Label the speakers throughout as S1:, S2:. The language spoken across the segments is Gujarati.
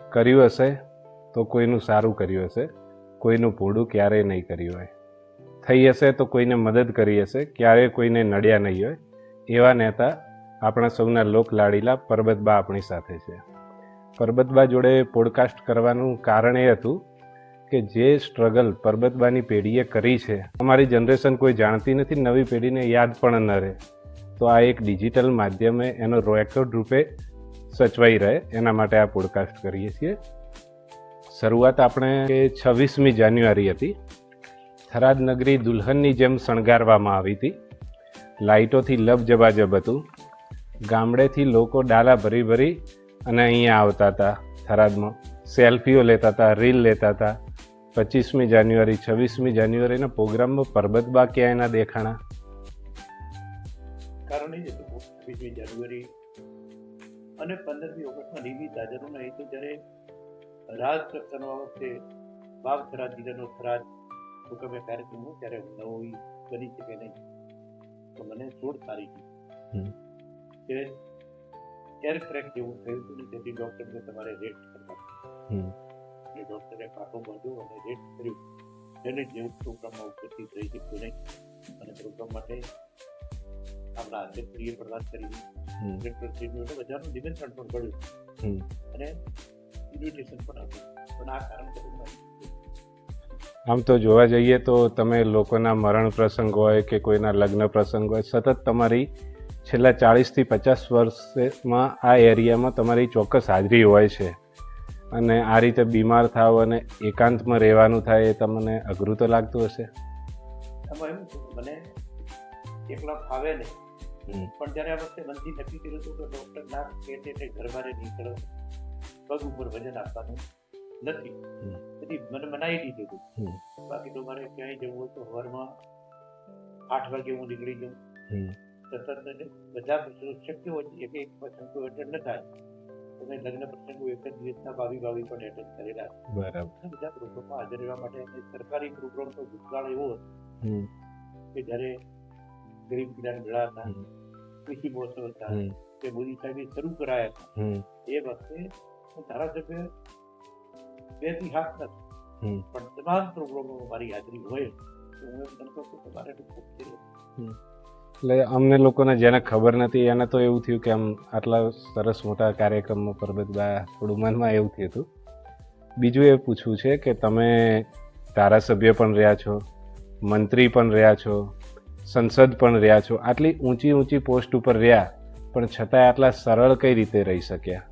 S1: કર્યું હશે તો કોઈનું સારું કર્યું હશે, કોઈનું ભોળું ક્યારેય નહીં કર્યું હોય. થઈ હશે તો કોઈને મદદ કરી હશે, ક્યારેય કોઈને નડ્યા નહીં હોય. એવા નેતા આપણા સૌના લોક લાડીલા પરબતબા આપણી સાથે છે. પરબતબા જોડે પોડકાસ્ટ કરવાનું કારણ એ હતું કે જે સ્ટ્રગલ પરબતબાની પેઢીએ કરી છે, અમારી જનરેશન કોઈ જાણતી નથી, નવી પેઢીને યાદ પણ ન રહે. તો આ એક ડિજિટલ માધ્યમે એનો રેકોર્ડ રૂપે સચવાઈ રહે એના માટે આ પોડકાસ્ટ કરીએ છીએ. શરૂઆત આપણે 26મી જાન્યુઆરી હતી. થરાદ નગરી દુલ્હનની જેમ શણગારવામાં આવી હતી. લાઇટોથી લબજબાજબ હતું. ગામડેથી લોકો ડાલા ભરી ભરી અને અહીંયા આવતા હતા. થરાદમાં સેલ્ફીઓ લેતા હતા, રીલ લેતા હતા. 25મી જાન્યુઆરી 26મી જાન્યુઆરીના પ્રોગ્રામમાં પરબતબા ક્યાંય ના દેખાણા.
S2: કારણ એ જ હતું 26મી જાન્યુઆરી અને 15મી ઓગસ્ટમાં નિમિત્ત હાજરોના હેતુ જ્યારે રાજ કક્ષાનો આ વખતે વાવ થરાદ જિલ્લાનો થરાદ મુકામે કાર્યક્રમ હોય ત્યારે હું નવો બની શકે નહીં. તો મને 16 તારીખે કે ક્યારેક ક્રેક જેવું થયું હતું ને તેથી ડૉક્ટરને તમારે રેસ્ટ કરવા. એ ડૉક્ટરે પાટો બાંધ્યો અને રેસ્ટ કર્યું. તેને જેવું પ્રોગ્રામમાં ઉપસ્થિત રહી શક્યું નહીં અને પ્રોગ્રામ માટે આપણા અધ્યક્ષશ્રીએ પ્રદાન કરી ડિરેક્ટરશ્રીનું બધાનું નિમંત્રણ પણ કર્યું અને ઇન્વિટેશન પણ આપ્યું. પણ આ કારણ કર્યું.
S1: આમ તો જોવા જઈએ તો તમે લોકોના મરણ પ્રસંગ હોય કે કોઈના લગ્ન પ્રસંગ હોય, સતત તમારી છેલ્લા 40થી 50 વર્ષમાં આ એરિયામાં તમારી ચોક્કસ હાજરી હોય છે. અને આ રીતે બીમાર થાવ અને એકાંતમાં રહેવાનું થાય એ તમને અઘરું તો લાગતું હશે.
S2: આમાં એવું છે મને એકલા ફાવે નહીં, પણ જ્યારે આ વખતે મનથી નક્કી કર્યું હતું કે ડૉક્ટર ના કહે છે ઘર બહાર નીકળો, પગ ઉપર વજન આપવાનું નથી, તેથી મને મનાવી દીધું હતું. બાકી તો મારે ક્યાંય જવું હોય તો સવારમાં 8 વાગે હું નીકળી જાઉં. સતત બધા શક્ય હોય એક એક પ્રસંગો એટેન્ડ ન થાય. તમે લગ્ન પ્રસંગો એક જ દિવસના 22 પણ એટેન્ડ કરેલા.
S1: બરાબર.
S2: બધા પ્રોગ્રામમાં હાજર રહેવા માટે સરકારી પ્રોગ્રામ તો ભૂતકાળ એવો હતો કે જ્યારે ગરીબ કલ્યાણ મેળા હતા, કૃષિ મહોત્સવ હતા, તે મોદી સાહેબે શરૂ કરાયા હતા. એ વખતે ધારાસભ્ય 2 થી 7 નથી, પણ તમામ પ્રોગ્રામોમાં મારી હાજરી હોય તો હું એમ સમજો છું કે મારે
S1: એટલે અમને લોકોને જેને ખબર નથી એને તો એવું થયું કે આમ આટલા સરસ મોટા કાર્યક્રમમાં પરબતબા, થોડું મનમાં એવું થયું હતું. બીજું એ પૂછવું છે કે તમે ધારાસભ્ય પણ રહ્યા છો, મંત્રી પણ રહ્યા છો, સંસદ પણ રહ્યા છો, આટલી ઊંચી પોસ્ટ ઉપર રહ્યા પણ છતાંય આટલા સરળ કઈ રીતે રહી શક્યા?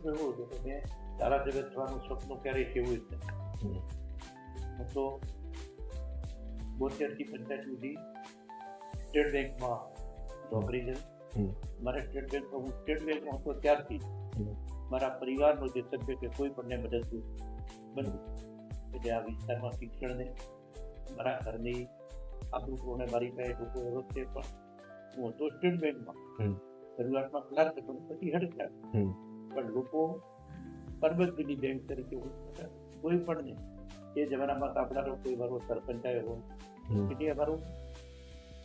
S2: એવું હતું કે મેં ધારાસભ્ય થવાનું સપનું ક્યારેય કેવું જ નથી. હું તો 72 થી 85 સુધી સ્ટેટ બેંકમાં નોકરી કરી. મારા સ્ટેટ બેંકમાં હતો ત્યારથી મારા પરિવારનો જે સભ્ય કે કોઈ પણને મદદરૂપ બનવું એટલે આ વિસ્તારમાં શિક્ષણને મારા ઘરની આબરૂને મારી પાસે લોકો એવો છે. પણ હું હતો સ્ટેટ બેંકમાં શરૂઆતમાં ક્લાર્ક હતો, પછી હેડ ક્લાર્ક. પણ લોકો પરબતબીની બેંક તરીકે કોઈ પણ નહીં. એ જમાનામાં આપણાનો કોઈ મારો સરપંચ આવ્યો હોય એટલે અમારું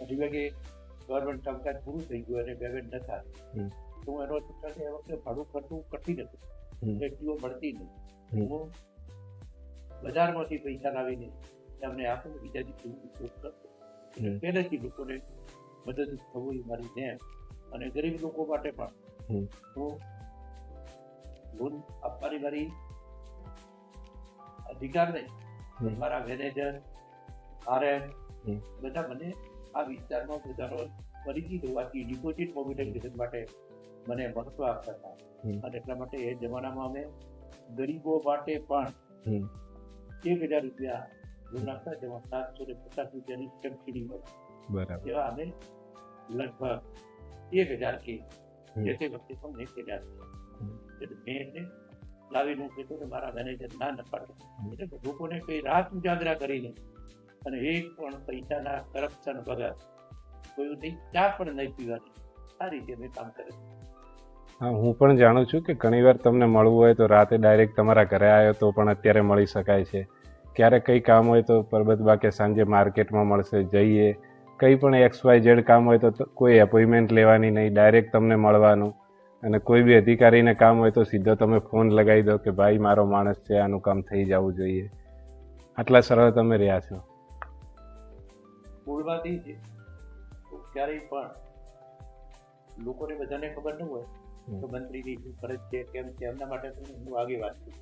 S2: 8 વાગે ગવર્મેન્ટ કામકાજ પૂરું થઈ ગયું અને પેમેન્ટ ન થાય તો હું એનો એ વખતે ભાડું ખર્ચું કરતી નથી, વ્યક્તિઓ મળતી નહીં. હું બજારમાંથી પૈસા લાવીને એમને આપું, બીજા દિવસે ઉપયોગ કરતો. પહેલેથી લોકોને મદદરૂપ થવું એ મારી નેમ. અને ગરીબ લોકો માટે પણ હું લોન આપવાની મારી અધિકાર નહીં. મારા મેનેજર RM બધા મને આ વિસ્તારમાં પોતાનો પરિચિત હોવાથી ડિપોઝિટ મોબિલાઇઝેશન માટે મને મહત્વ આપતા હતા. અને એટલા માટે એ જમાનામાં અમે ગરીબો માટે પણ 1000 રૂપિયા લોન આપતા, જેમાં 750 રૂપિયાની સબસિડી મળે. એવા અમે લગભગ 1000 કે જે તે વખતે પણ મેં કર્યા છે. મેં એને લાવીને કીધું કે મારા મેનેજર ના પાડે. એટલે લોકોને કઈ રાત ઉજાગરા કરીને અને એક પણ પૈસાના કરપ્શન વગર કોઈ ચા પણ નહીં પીવાની, આ રીતે મેં કામ કરે.
S1: હા, હું પણ જાણું છું કે ઘણીવાર તમને મળવું હોય તો રાતે ડાયરેક્ટ તમારા ઘરે આવ્યો તો પણ અત્યારે મળી શકાય છે. ક્યારેક કંઈ કામ હોય તો પરબતબા કે સાંજે માર્કેટમાં મળશે, જઈએ. કંઈ પણ XYZ કામ હોય તો કોઈ એપોઇન્ટમેન્ટ લેવાની નહીં, ડાયરેક્ટ તમને મળવાનું. અને કોઈ બી અધિકારીને કામ હોય તો સીધો તમે ફોન લગાવી દો કે ભાઈ મારો માણસ છે, આનું કામ થઈ જવું જોઈએ. આટલા સરળ તમે રહ્યા છો.
S2: મૂળ વાત એ છે તો ક્યારેય પણ લોકોને બધાને ખબર ન હોય તો મંત્રીની શું ફરજ છે કેમ છે એમના માટે તો હું આગેવાન છું.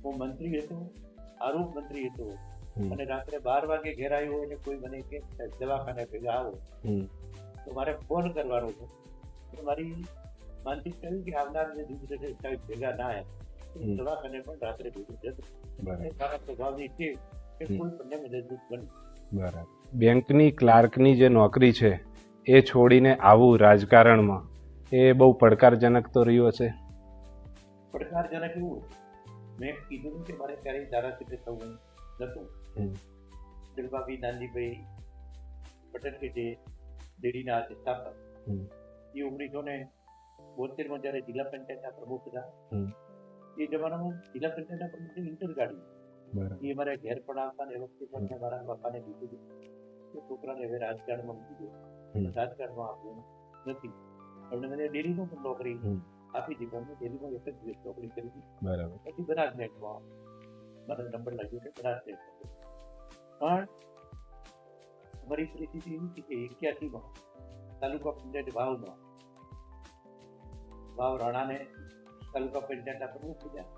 S2: હું મંત્રી હતો, આરોપ મંત્રી હતો, અને રાત્રે 12 વાગે ઘેર આવ્યો હોય ને કોઈ મને કે દવાખાને ભેગા આવો તો મારે ફોન કરવાનો છે. મારી માનસિકતા એવી કે આવનાર જે દિવસે ભેગા ના આવ્યા દવાખાને પણ રાત્રે ભેગું જતું. સારા સ્વભાવની છે કે કોઈ પણ મદદરૂપ બની.
S1: બરાબર. બેંકની ક્લાર્કની જે નોકરી છે એ છોડીને આવું રાજકારણમાં એ બહુ પડકારજનક તો રહ્યું હશે.
S2: પડકારજનક એવું મેં કીધું કે મારે ક્યારેય ધારાસભ્ય થવું નતું. દિલબાબી નાનજીભાઈ પટેલ કે જે ડેરીના સ્થાપક એ 1972 જયારે જિલ્લા પંચાયતના પ્રમુખ હતા એ જમાનામાં જિલ્લા પંચાયતના પ્રમુખની ઇન્ટર ગાડી એ મારા ઘેર પણ આવતા ને એ વખતે પણ મેં મારા બાપાને કીધું કે છોકરાને હવે રાજકારણમાં મૂકી દો, રાજકારણમાં આપવું નથી. એમણે મને ડેરીમાં પણ નોકરી આપી દીધી. અમને ડેરીમાં એક જ દિવસ નોકરી કરી દીધી. પછી બનાસ બેંકમાં મારો નંબર લાગ્યો કે બનાસ બેંકમાં. પણ અમારી પરિસ્થિતિ એવી હતી કે 81માં તાલુકા પંચાયત વાવ રાણાને તાલુકા પંચાયતના પ્રમુખ થયા.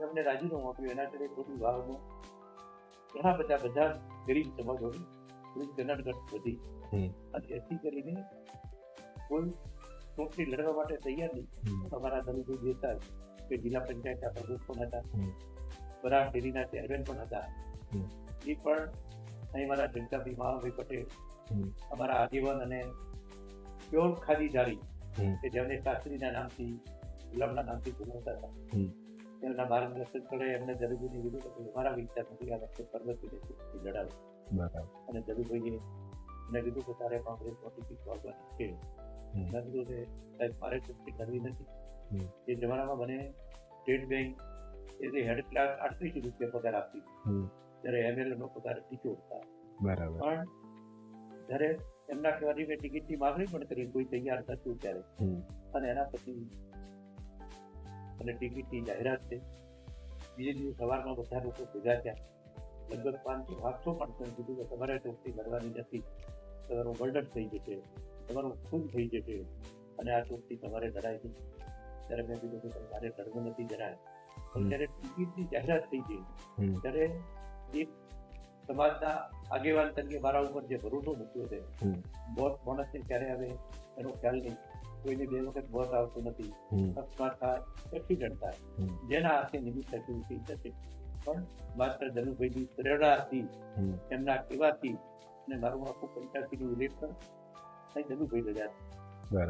S2: એમને રાજીનામું આપ્યું. એના માટે થોડી વાવમાં ઘણા બધા ગરીબ સમાજોની થોડી ગનડગટ વધી અને એથી કરીને કોઈ ચૂંટણી લડવા માટે તૈયાર નહીં. અમારા ધનુભાઈ દેસાઈ કે જિલ્લા પંચાયતના પ્રમુખ પણ હતા, બનાસ ડેરીના ચેરમેન પણ હતા. એ પણ અહીં મારા જગતાભાઈ મામાભાઈ પટેલ અમારા આજીવન અને પ્યોર ખાદીધારી કે જેમને શાસ્ત્રીના નામથી ગુલામના નામથી બોલાવતા હતા એમના માર્ગદર્શન કરે એમને જરુભાઈને કીધું કે અમારા વિસ્તાર નથી આ વખતે પર્વતીને લડાવે. અને જરુભાઈએ મને કીધું કે તારે કોંગ્રેસમાં ટિકિટ આપવાની છે. મેં કીધું કે સાહેબ મારે ચૂંટણી કરવી નથી. એ જમાનામાં મને સ્ટેટ બેંક એ જે હેડ ક્લાસ 38 રૂપિયા પગાર આપતી ત્યારે MLA નો પગાર 75 હતા. પણ જ્યારે એમના કહેવાથી મેં ટિકિટની માગણી પણ કરી, કોઈ તૈયાર થતું ત્યારે. અને એના પછી અને ટિકિટની જાહેરાત થઈ. બીજે દિવસ સવારમાં બધા લોકો ભેગા થયા. લગભગ 500-800 માણસોને કીધું કે તમારે ચૂંટણી લડવાની નથી, તમારું બર્ડન થઈ જશે, તમારું ખૂન થઈ જશે અને આ ચૂંટણી તમારે લડાય નહીં. ત્યારે મેં કીધું કે મારે લડવું નથી જરાય. પણ જ્યારે ટિકિટની જાહેરાત થઈ ગઈ ત્યારે એક સમાજના આગેવાન તરીકે મારા ઉપર જે ભરોસો મૂક્યો છે, માણસને ક્યારે આવે એનો ખ્યાલ નહીં. કોઈને 2 વખત મોત આવતું નથી, અકસ્માત થાય, એક્સિડન્ટ થાય, જેના હાથે નિમિત્ત થઈ જશે. પણ માત્ર ધનુભાઈની પ્રેરણાથી, એમના કહેવાથી અને મારું આખું પંચાયતીનું ઇલેક્શન અહીં ધનુભાઈ લડ્યા.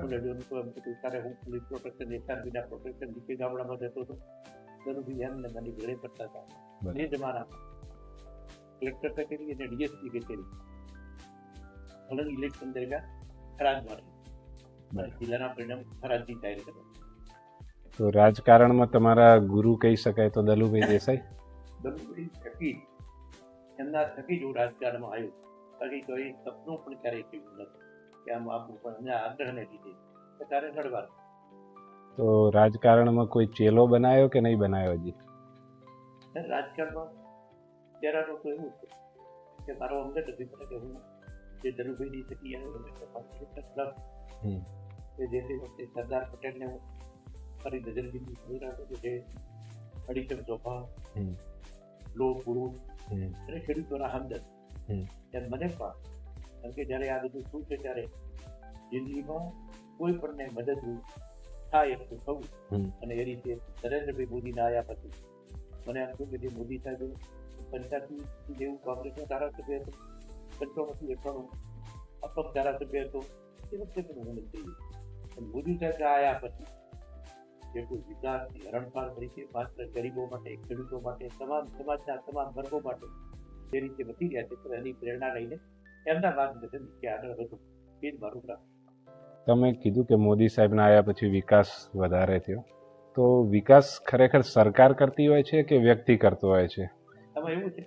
S2: હું લડ્યો નતો એમ કીધું ત્યારે હું પોલીસ પ્રોટેક્શન SRBના પ્રોટેક્શન નીચે ગામડામાં જતો હતો. ધનુભાઈ એમને મને ઘરે પડતા હતા. એ જમાનામાં કલેક્ટર કચેરી અને DSP કચેરી અલગ ઇલેક્શન દરમિયાન ખરાજ માટે જિલ્લાના પરિણામ ખરાજની જાહેર કરે.
S1: તો રાજકારણમાં તમારા ગુરુ કહી શકાય તો દલુભાઈ દેસાઈ.
S2: દલુભાઈ થકી એમના થકી જ હું રાજકારણમાં આવ્યો. બાકી તો એ સપનું પણ ક્યારેય થયું નથી કે આમ આપવું. પણ એમના આગ્રહને લીધે કે તારે લડવાનું.
S1: તો રાજકારણમાં કોઈ ચેલો બનાવ્યો કે નહીં બનાવ્યો હજી?
S2: રાજકારણમાં ત્યારે તો એવું છે કે મારો અંગત અભિપ્રાય કે હું જે દલુભાઈની થકી આવ્યો કે જે વખતે સરદાર પટેલને હું ફરી નજરબીની જોઈ રહ્યો હતો કે જે અડીચમ સ્વભાવ, લો પુરુષ અને ખેડૂતોના હમદર્દ ત્યારે મને પણ કારણ કે જ્યારે આ બધું શું છે ત્યારે જિંદગીમાં કોઈ પણને મદદરૂપ થાય એટલું થવું. અને એ રીતે નરેન્દ્રભાઈ મોદીના આવ્યા પછી મને એમ થયું કે જે મોદી સાહેબે 85 જેવું કોંગ્રેસનો ધારાસભ્ય હતો, 95-98 અપક્ષ ધારાસભ્ય હતો, એ વખતે પણ હું નથી થઈ. પણ મોદી સાહેબ આવ્યા પછી જે કોઈ વિકાસની હરણફાળ તરીકે માત્ર ગરીબો માટે, ખેડૂતો માટે, તમામ સમાજના તમામ વર્ગો માટે જે રીતે વધી રહ્યા છે તો એની પ્રેરણા લઈને એમના માર્ગદર્શન નીચે આગળ વધુ. એ જ મારું પ્રાપ્ત.
S1: તમે કીધું કે મોદી સાહેબના આવ્યા પછી વિકાસ વધારે થયો. તો વિકાસ ખરેખર સરકાર કરતી હોય છે કે વ્યક્તિ કરતો હોય છે?
S2: એમાં એવું છે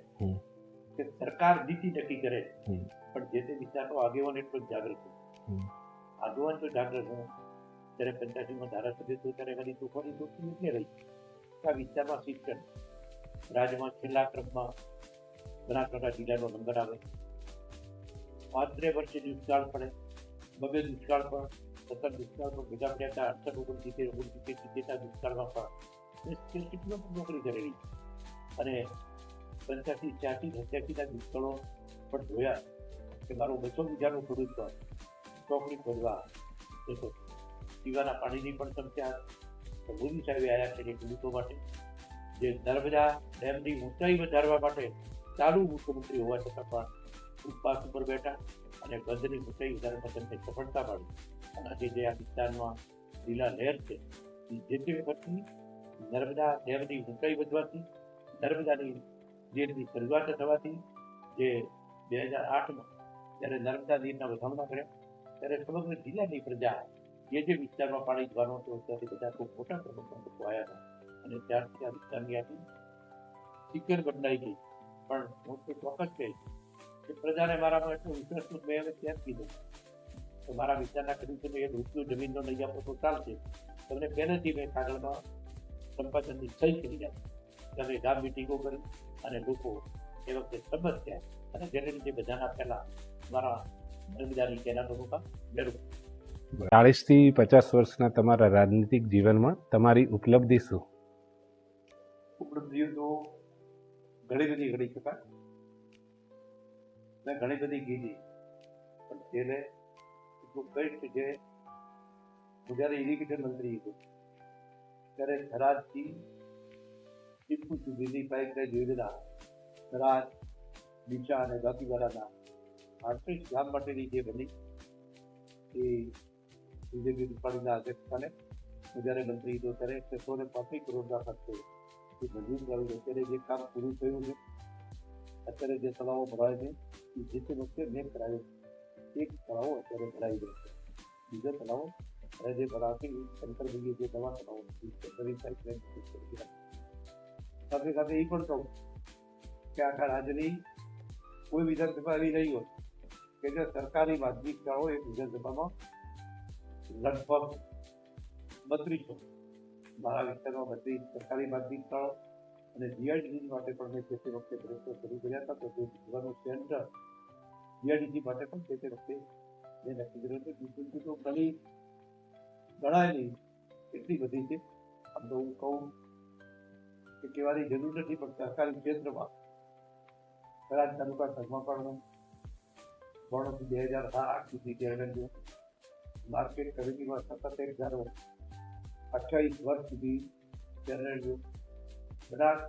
S2: કે સરકાર નીતિ નક્કી કરે પણ જે તે વિસ્તારનો આગેવાન એટલો જ જાગૃત હોય. આગેવાન તો જાગૃત હોય ત્યારે 85માં ધારાસભ્ય હતો ત્યારે વળી તોફાની તોફાની એટલે રહી. આ વિસ્તારમાં શિક્ષણ રાજ્યમાં છેલ્લા ક્રમમાં બનાસકાંઠા જિલ્લાનો નંબર આવે. 35 વર્ષે દુષ્કાળ પડે, બબે દુષ્કાળ પણ, 17 દુષ્કાળ પણ ભેગા પડ્યા હતા. 68, 69, 70 દુષ્કાળમાં પણ કેટલો નોકરી કરેલી અને 85, 86, 87 દુષ્કાળો પણ જોયા કે મારું 200 વીઘાનું ખેડૂત પણ ચોકડી ખોદવા જતો. પીવાના પાણીની પણ સમસ્યા મોદી સાહેબે આવ્યા છે ખેડૂતો માટે. જે નર્મદા ડેમની ઊંચાઈ વધારવા માટે ચાલુ મુખ્યમંત્રી હોવા છતાં પણ ઉપવાસ ઉપર બેઠા અને બંધની ઊંચાઈ વધારવામાં તેમને સફળતા મળી. અને આજે જે આ વિસ્તારમાં લીલા લહેર છે જે તે વખતની નર્મદા ડેમની ઊંચાઈ વધવાથી, નર્મદાની નીરની શરૂઆત થવાથી, જે 2008માં જ્યારે નર્મદા નીરના વધામણા કર્યા ત્યારે સમગ્ર જિલ્લાની પ્રજા જે વિસ્તારમાં પાણી જવાનો હતો ત્યાંથી બધા ખૂબ મોટા પ્રમાણમાં લોકો આવ્યા હતા અને ત્યારથી આ વિસ્તારની આખી સિક્યોર બદલાઈ ગઈ. પણ હું તો ચોક્કસ કહીશ કે પ્રજાને મારામાં એટલો વિશ્વાસ મેં હવે ત્યાં કીધું તો મારા વિસ્તારના ખેડૂતોને એ રૂપિયો જમીનનો લઈ આપો તો ચાલશે. તમને પહેલેથી મેં કાગળમાં સંપાદનની સહી કરી આપી. તમે ગામ મિટિંગો કરી અને લોકો એ વખતે સમજ થયા અને જેને લીધે બધાના પહેલા મારા નર્મદાની કેનાલોનું કામ જરૂર.
S1: 40 થી 50 વર્ષના તમારા રાજનીતિક જીવનમાં તમારી ઉપલબ્ધિ શું?
S2: ઉપલબ્ધિઓ તો ઘણી બધી ગણી શકાય. મેં ઘણી બધી કીધી પણ તેને એટલું કહીશ કે જે હું જ્યારે ઇરિગેશન મંત્રી હતો ત્યારે થરાદથી ટીપુ સુધીની પાઇપલાઇન યોજના થરાદ, ડીસા અને દાંતીવાડાના 38 ગામ માટેની જે બની એ બીજેપી રૂપાણીના અધ્યક્ષસ્થાને હું જ્યારે મંત્રી હતો ત્યારે 635 કરોડના ખર્ચે એ મંજૂર કરેલું. અત્યારે જે કામ પૂરું થયું છે, અત્યારે જે તળાવો ભરાય છે એ જે તે વખતે મેં કરાવ્યું. એક તળાવો અત્યારે ભરાઈ ગયો છે, બીજા તળાવો અને જે ભરાવતી શંકરભાઈએ જે નવા તળાવો સાથે સાથે એ પણ કહું કે આખા રાજ્યની કોઈ વિધાનસભા એવી નહીં હોય કે જે સરકારી માધ્યમિક શાળાઓ એક વિધાનસભામાં લગભગ 3200 મારા વિસ્તારમાં 32 સરકારી માધ્યમિક શાળાઓ અને જીઆઈડીસી માટે પણ મેં તે વખતે પ્રયત્નો શરૂ કર્યા હતા. તો જે જીવાનું સેન્ટર જીઆઈડીસી માટે પણ તે વખતે મેં નક્કી કર્યું હતું. બિલકુલ તો ઘણી ગણાય નહીં એટલી બધી છે. આમ તો હું કહું કે કહેવાની જરૂર નથી પણ સરકારી ક્ષેત્રમાં થરાદ તાલુકા સંઘમાં પણ હું વર્ષથી 2008 સુધી ત્યાં માર્કેટ કમિટીમાં સતત 28 વર્ષ સુધી ત્યાં રહ્યો. બનાસ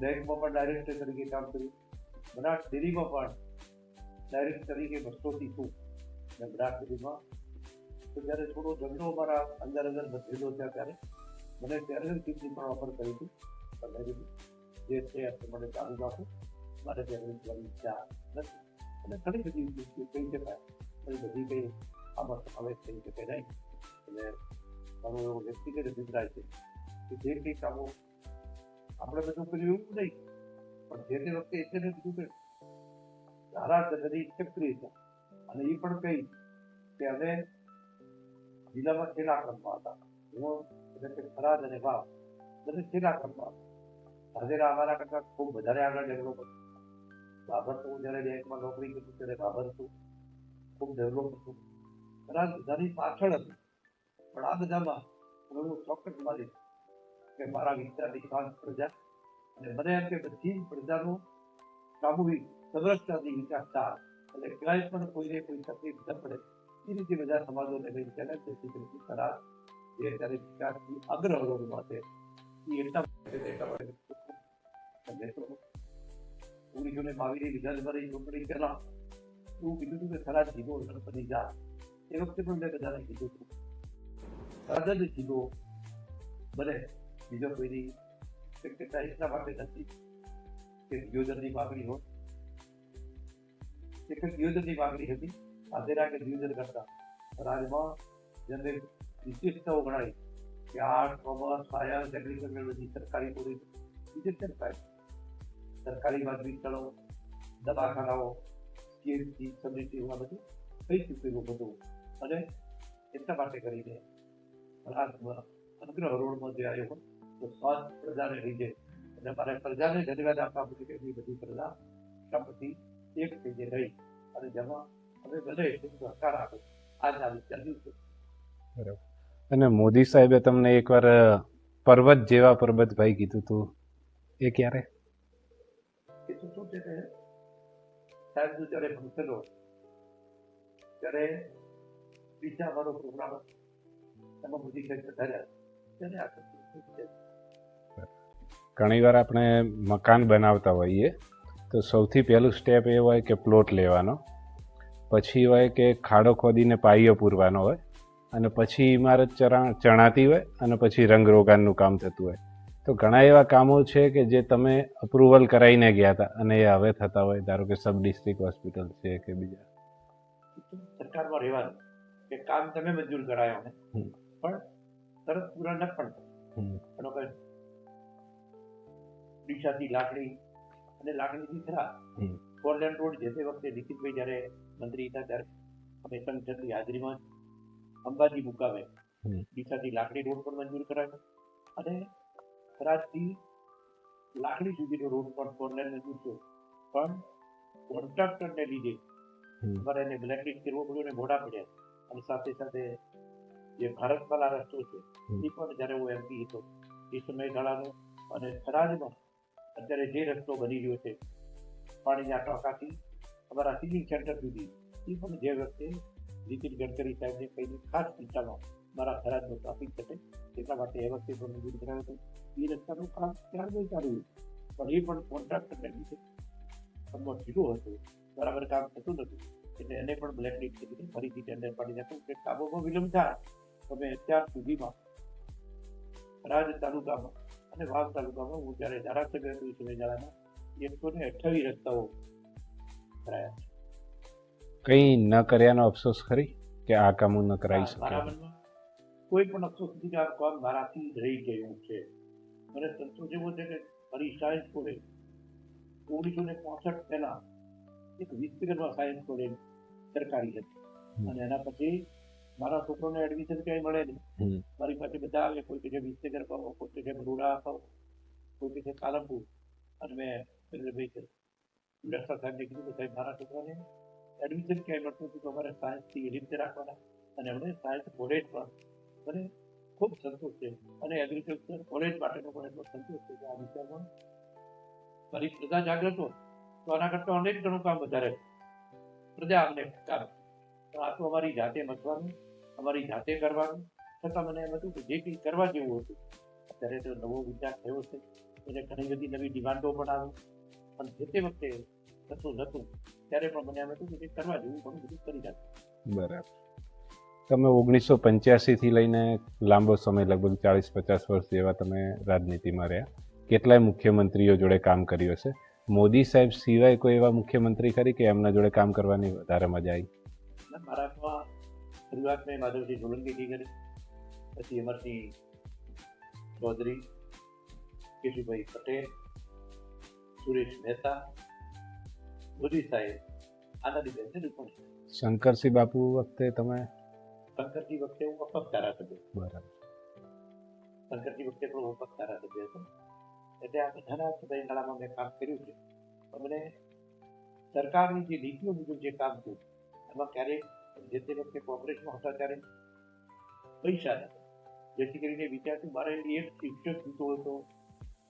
S2: બેંકમાં પણ ડાયરેક્ટર તરીકે કામ કર્યું. બનાસ ડેરીમાં પણ ડાયરેક્ટર તરીકે 200 થી શું અને બનાસ ડેરીમાં તો જ્યારે થોડો ધંધો મારા અંદર વધેલો થયા ત્યારે મને ત્યારે ચીજની પણ ઓફર કરી હતી પણ જે છે મને ચાલુ રાખો, મારે ત્યારે ઈચ્છા નથી. અને ઘણી બધી કહી શકાય ઘણી બધી કંઈ આમાં સમાવેશ થઈ શકે નહીં. અને મારો એવો વ્યક્તિગત અભિપ્રાય છે કે જે કંઈ કામો આપણે બધું કર્યું એવું નહીં પણ જે તે વખતે એટલે બધું કર્યું ધારાસભ્યની સક્રિય છે. અને એ પણ કહી કે અમે જિલ્લામાં છેલ્લા ક્રમમાં હતા. હું એટલે કે થરાદ અને વાવ બધે છેલ્લા ક્રમમાં હતા. આજે અમારા કરતાં ખૂબ વધારે આગળ ડેવલપ હતું. બાબર તો હું જ્યારે બેંકમાં નોકરી કરી ત્યારે બાબર હતું ખૂબ ડેવલપ હતું. થરાદ બધાની પાછળ હતું પણ આ બધામાં હું ચોક્કસ માનીશ કે મારા વિસ્તારની ખાસ પ્રજા અને મને એમ કે બધી જ પ્રજાનો સામૂહિક સમરસતાથી વિકાસ થાય એટલે ક્યાંય પણ કોઈને કોઈ તકલીફ ન પડે એ રીતે બધા સમાજોને લઈને ચાલે છે. થરાદ જે અત્યારે વિકાસની અગ્રહરોળ માટે એ એટલા માટે 1922 વિધાનસભાની ચૂંટણી પહેલા એવું કીધું હતું કે થરાદ જીવો ગણપતિ જા. એ વખતે પણ મેં બધાને કીધું હતું થરાદ જ જીવો બને, બીજો કોઈની શક્યતા એટલા માટે નથી કે દિયોદરની માગણી હોય. એક દિયોદરની માગણી હતી આધેરા કે દિયોદર કરતા થરાદમાં જેમને વિશેષતાઓ ગણાય કે આર્ટ, કોમર્સ, સાયન્સ, એગ્રીકલ્ચર બધી સરકારી પૂરી બીજે સરકારી માધ્યમિક શાળાઓ, દવાખાનાઓ, સ્કીમથી સમિતિઓમાં બધું થઈ ચૂકેલું બધું. અને એટલા માટે કરીને અનુગ્રહ હરોળમાં જે આવ્યો હોય તો સ્વાર્થ પ્રજાને લીધે અને મારે પ્રજાને ધન્યવાદ આપવા માટે એટલી બધી પ્રજા સંપત્તિ એક થઈ જે રહી અને જેમાં અમે બધે સહકાર આપે આજના વિચાર્યું છે.
S1: બરાબર. અને મોદી સાહેબે તમને એકવાર પર્વત જેવા પરબતભાઈ કીધું હતું, એ ક્યારે?
S2: એ તો શું છે કે સાહેબ જ્યારે ભણતેલો ત્યારે બીજા મારો પ્રોગ્રામ એમાં મોદી સાહેબ વધાર્યા ત્યારે આ
S1: ઘણી વાર આપણે મકાન બનાવતા હોઈએ તો સૌથી પહેલું સ્ટેપ એ હોય કે પ્લોટ લેવાનો, પછી હોય કે ખાડો ખોદીને પાયો પૂરવાનો હોય, અને પછી ઇમારત ચણાતી હોય, અને પછી રંગરોગાનનું કામ થતું હોય. તો ઘણા એવા કામો છે કે જે તમે અપ્રુવલ કરાવીને ગયા હતા અને એ હવે થતા હોય, ધારો કે સબ ડિસ્ટ્રિક્ટ હોસ્પિટલ છે કે બીજા.
S2: સરકારમાં રહેવાનું કે કામ તમે મંજૂર કરાયો ને પણ તરત પૂરા ન પણ ડીસાથી લાકડી અને લાકડીથી ખરા ફોરલેન રોડ જે તે વખતે નીતિનભાઈ જ્યારે મંત્રી હતા ત્યારે અમે સંસદની હાજરીમાં અંબાજી મુકામે ડીસાથી લાકડી રોડ પણ મંજૂર કરાયો અને થરાદથી લાકડી સુધીનો રોડ પણ ફોરલેન મંજૂર થયો. પણ કોન્ટ્રાક્ટરને લીધે અમારે એને બ્લેકલિસ્ટ કરવો પડ્યો અને મોડા પડ્યા. અને સાથે સાથે જે ભારતમાલા રસ્તો છે એ પણ જ્યારે હું એમપી હતો એ સમયગાળાનો અને થરાદમાં અત્યારે જે રસ્તો બની રહ્યો છે પાણીના ટાંકાથી અમારા સિવિલ સેન્ટર સુધી, એ પણ જે વખતે નીતિન ગડકરી સાહેબને કહીને ખાસ દિશામાં મારા થરાદનો ટ્રાફિક થશે એટલા માટે એ વખતે પણ મંજૂર કરાયો હતો. એ રસ્તાનું કામ ત્યારનું ચાલુ પણ એ પણ કોન્ટ્રાક્ટરને લીધે અમો ઢીલો હતો, બરાબર કામ થતું નથી એટલે એને પણ બ્લેકલિસ્ટ કરીને ફરીથી ટેન્ડર પાડી નાખ્યું કે કામોમાં વિલંબ થાય. તમે અત્યાર સુધીમાં થરાદ તાલુકામાં અને વાવ તાલુકામાં હું જ્યારે ધારાસભ્ય હતો એ સમયગાળામાં 128 રસ્તાઓ કરાયા.
S1: કઈ ન કર્યાનો અફસોસ ખરી કે આ કામો ન કરાવી
S2: મારા
S1: શકે?
S2: મનમાં કોઈ પણ અફસોસ નથી કે આ કામ મારાથી રહી ગયું છે. મને સંતોષ એવો છે કે મારી સાયન્સ કોલેજ 1965 પહેલા એક વિસ્તૃતમાં સાયન્સ કોલેજ સરકારી હતી અને એના પછી મારા છોકરોને એડમિશન ક્યાંય મળે નહીં. મારી પાસે બધા આવે, કોઈ કે વિસનગર અપાવો, કોઈ કે બરોડા અપાવો, કોઈ કે પાલનપુર. અને મેં ડોક્ટર સાહેબને કીધું કે સાહેબ મારા છોકરાને એડમિશન ક્યાંય મળતું હતું તો અમારે સાયન્સથી એ રીતે રાખવાના અને અમને સાયન્સ કોલેજ પણ મને ખૂબ સંતોષ છે અને એગ્રીકલ્ચર કોલેજ માટેનો પણ એટલો સંતોષ છે કે આ વિચારમાં મારી પ્રજા જાગૃત હોય તો આના કરતાં અનેક ઘણું કામ વધારે પ્રજા અમને કામ. આ તો અમારી જાતે મથવાનું, અમારી જાતે કરવાનું. છતાં મને એમ હતું કે જે કંઈ કરવા જેવું હતું અત્યારે તો નવો વિચાર થયો છે એને ઘણી બધી નવી ડિમાન્ડો પણ આવી પણ જે તે વખતે થતું નહોતું ત્યારે પણ મને એમ હતું કે કરવા જેવું ઘણું બધું કરી નાખ્યું.
S1: બરાબર. તમે 1985થી લઈને લાંબો સમય, લગભગ 40-50 વર્ષ જેવા તમે રાજનીતિમાં રહ્યા. કેટલાય મુખ્યમંત્રીઓ જોડે કામ કર્યું હશે. મોદી સાહેબ સિવાય કોઈ એવા મુખ્યમંત્રી ખરી કે એમના જોડે કામ કરવાની વધારે મજા આવી?
S2: મહારાષ્ટ્રમાં શરૂઆત મેં માધવસિંહ સોલંકીથી કરી, પછી અમરસિંહ ચૌધરી, કેશુભાઈ પટેલ, સુરેશ મહેતા, મોદી સાહેબ, આનંદીબેન પણ.
S1: શંકરસિંહ બાપુ વખતે તમે?
S2: શંકરસિંહ વખતે હું અપક્ષ ધારાસભ્ય.
S1: બરાબર.
S2: શંકરસિંહ વખતે પણ હું અપક્ષ ધારાસભ્ય હતો એટલે આ બધાના સમયગાળામાં મેં કામ કર્યું છે. મને સરકારની જે નીતિઓ મુજબ જે કામ થયું એમાં ક્યારેક જે તે વખતે કોંગ્રેસમાં હતા ત્યારે પૈસા હતા, જેથી કરીને વિચારતું મારે એક શિક્ષક જોતો હતો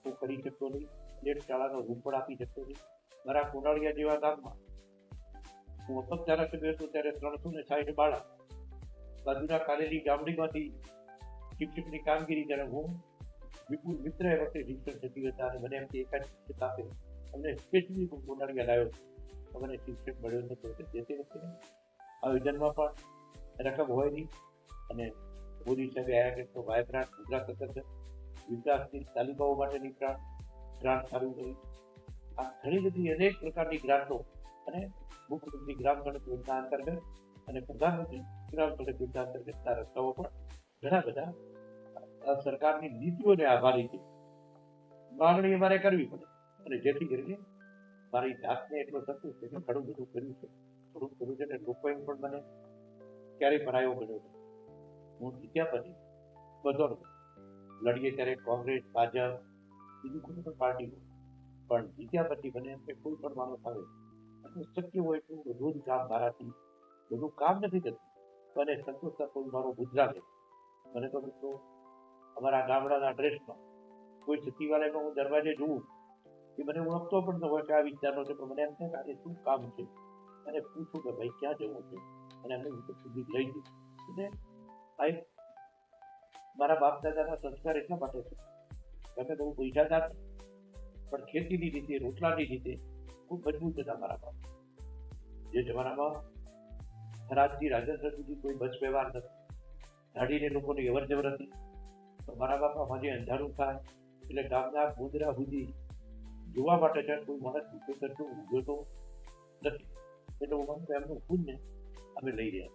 S2: હું કરી શકતો નહીં, એક શાળાનો રૂમ પણ આપી શકતો નહીં. મારા કોનાળિયા જેવા ગામમાં હું અપક્ષ ધારાસભ્ય હતો ત્યારે 360 બાળક બાજુના કાલેલી ગામડીમાંથી શિક્ષકની કામગીરી ત્યારે હું વિપુલ મિત્ર એ વખતે શિક્ષક સચિવ હતા અને મને એમથી એકાદ શિક્ષક આપે અમને સ્પેશિયલી હું કોનાળિયા લાવ્યો મને શિક્ષક મળ્યો નતો. જે તે વખતે આયોજનમાં પણ રકમ હોય નહીં અને મોદી સાહેબે આવ્યા કે તો વાયબ્રાન્ટ ગુજરાત સતત વિકાસની તાલુકાઓ માટેની ગ્રાન્ટ ચાલુ કરી. આ ઘણી બધી અનેક પ્રકારની ગ્રાન્ટો અને મુખ્યમંત્રી ગ્રામ સડક યોજના અંતર્ગત અને પ્રધાનમંત્રી ગ્રામ સડક યોજના અંતર્ગતના રસ્તાઓ પણ ઘણા બધા સરકારની નીતિઓને આભારી છે. માંગણી અમારે કરવી પડે અને જેથી કરીને મારી જાતને એટલો સંતોષ છે કે ઘણું બધું કર્યું છે, થોડું કર્યું છે અને લોકોએ પણ મને ક્યારેય પરાયો કર્યો છે. હું જીત્યા પછી બધો લડીએ ત્યારે કોંગ્રેસ, ભાજપ, બીજું કોઈ પણ પાર્ટી, પણ જીત્યા પછી મને એમ કે કોઈ પણ માણસ આવે અને શક્ય હોય એટલું બધું જ કામ મારાથી, બધું કામ નથી થતું અને સંતોષ થતો મારો ગુજરાત મને તો મિત્રો અમારા ગામડાના ડ્રેસમાં કોઈ સચિવાલયમાં હું દરવાજે જોઉં કે મને ઓળખતો પણ ન હોય કે આ વિસ્તારનો છે, પણ મને એમ થાય કે આજે શું કામ છે અને પૂછું કે ભાઈ ક્યાં જવું છે અને એમને સુધી લઈ ગયું. એટલે આ એક મારા બાપ દાદાના સંસ્કાર એટલા માટે છે કે બહુ પૈસાદાર પણ ખેતીની રીતે, રોટલાની રીતે ખૂબ મજબૂત હતા મારા બાપ. જે જમાનામાં થરાદથી રાજેન્દ્ર સુધી કોઈ બસ વ્યવહાર નથી, ગાડીને લોકોની અવર જવર હતી, તો મારા બાપા માજે અંધારું થાય એટલે ગામના ગોદરા સુધી જોવા માટે છે કોઈ માણસ પૂછે કરતો જોતો નથી. એટલે હું માનું એમનું પુણ્ય અમે લઈ રહ્યા.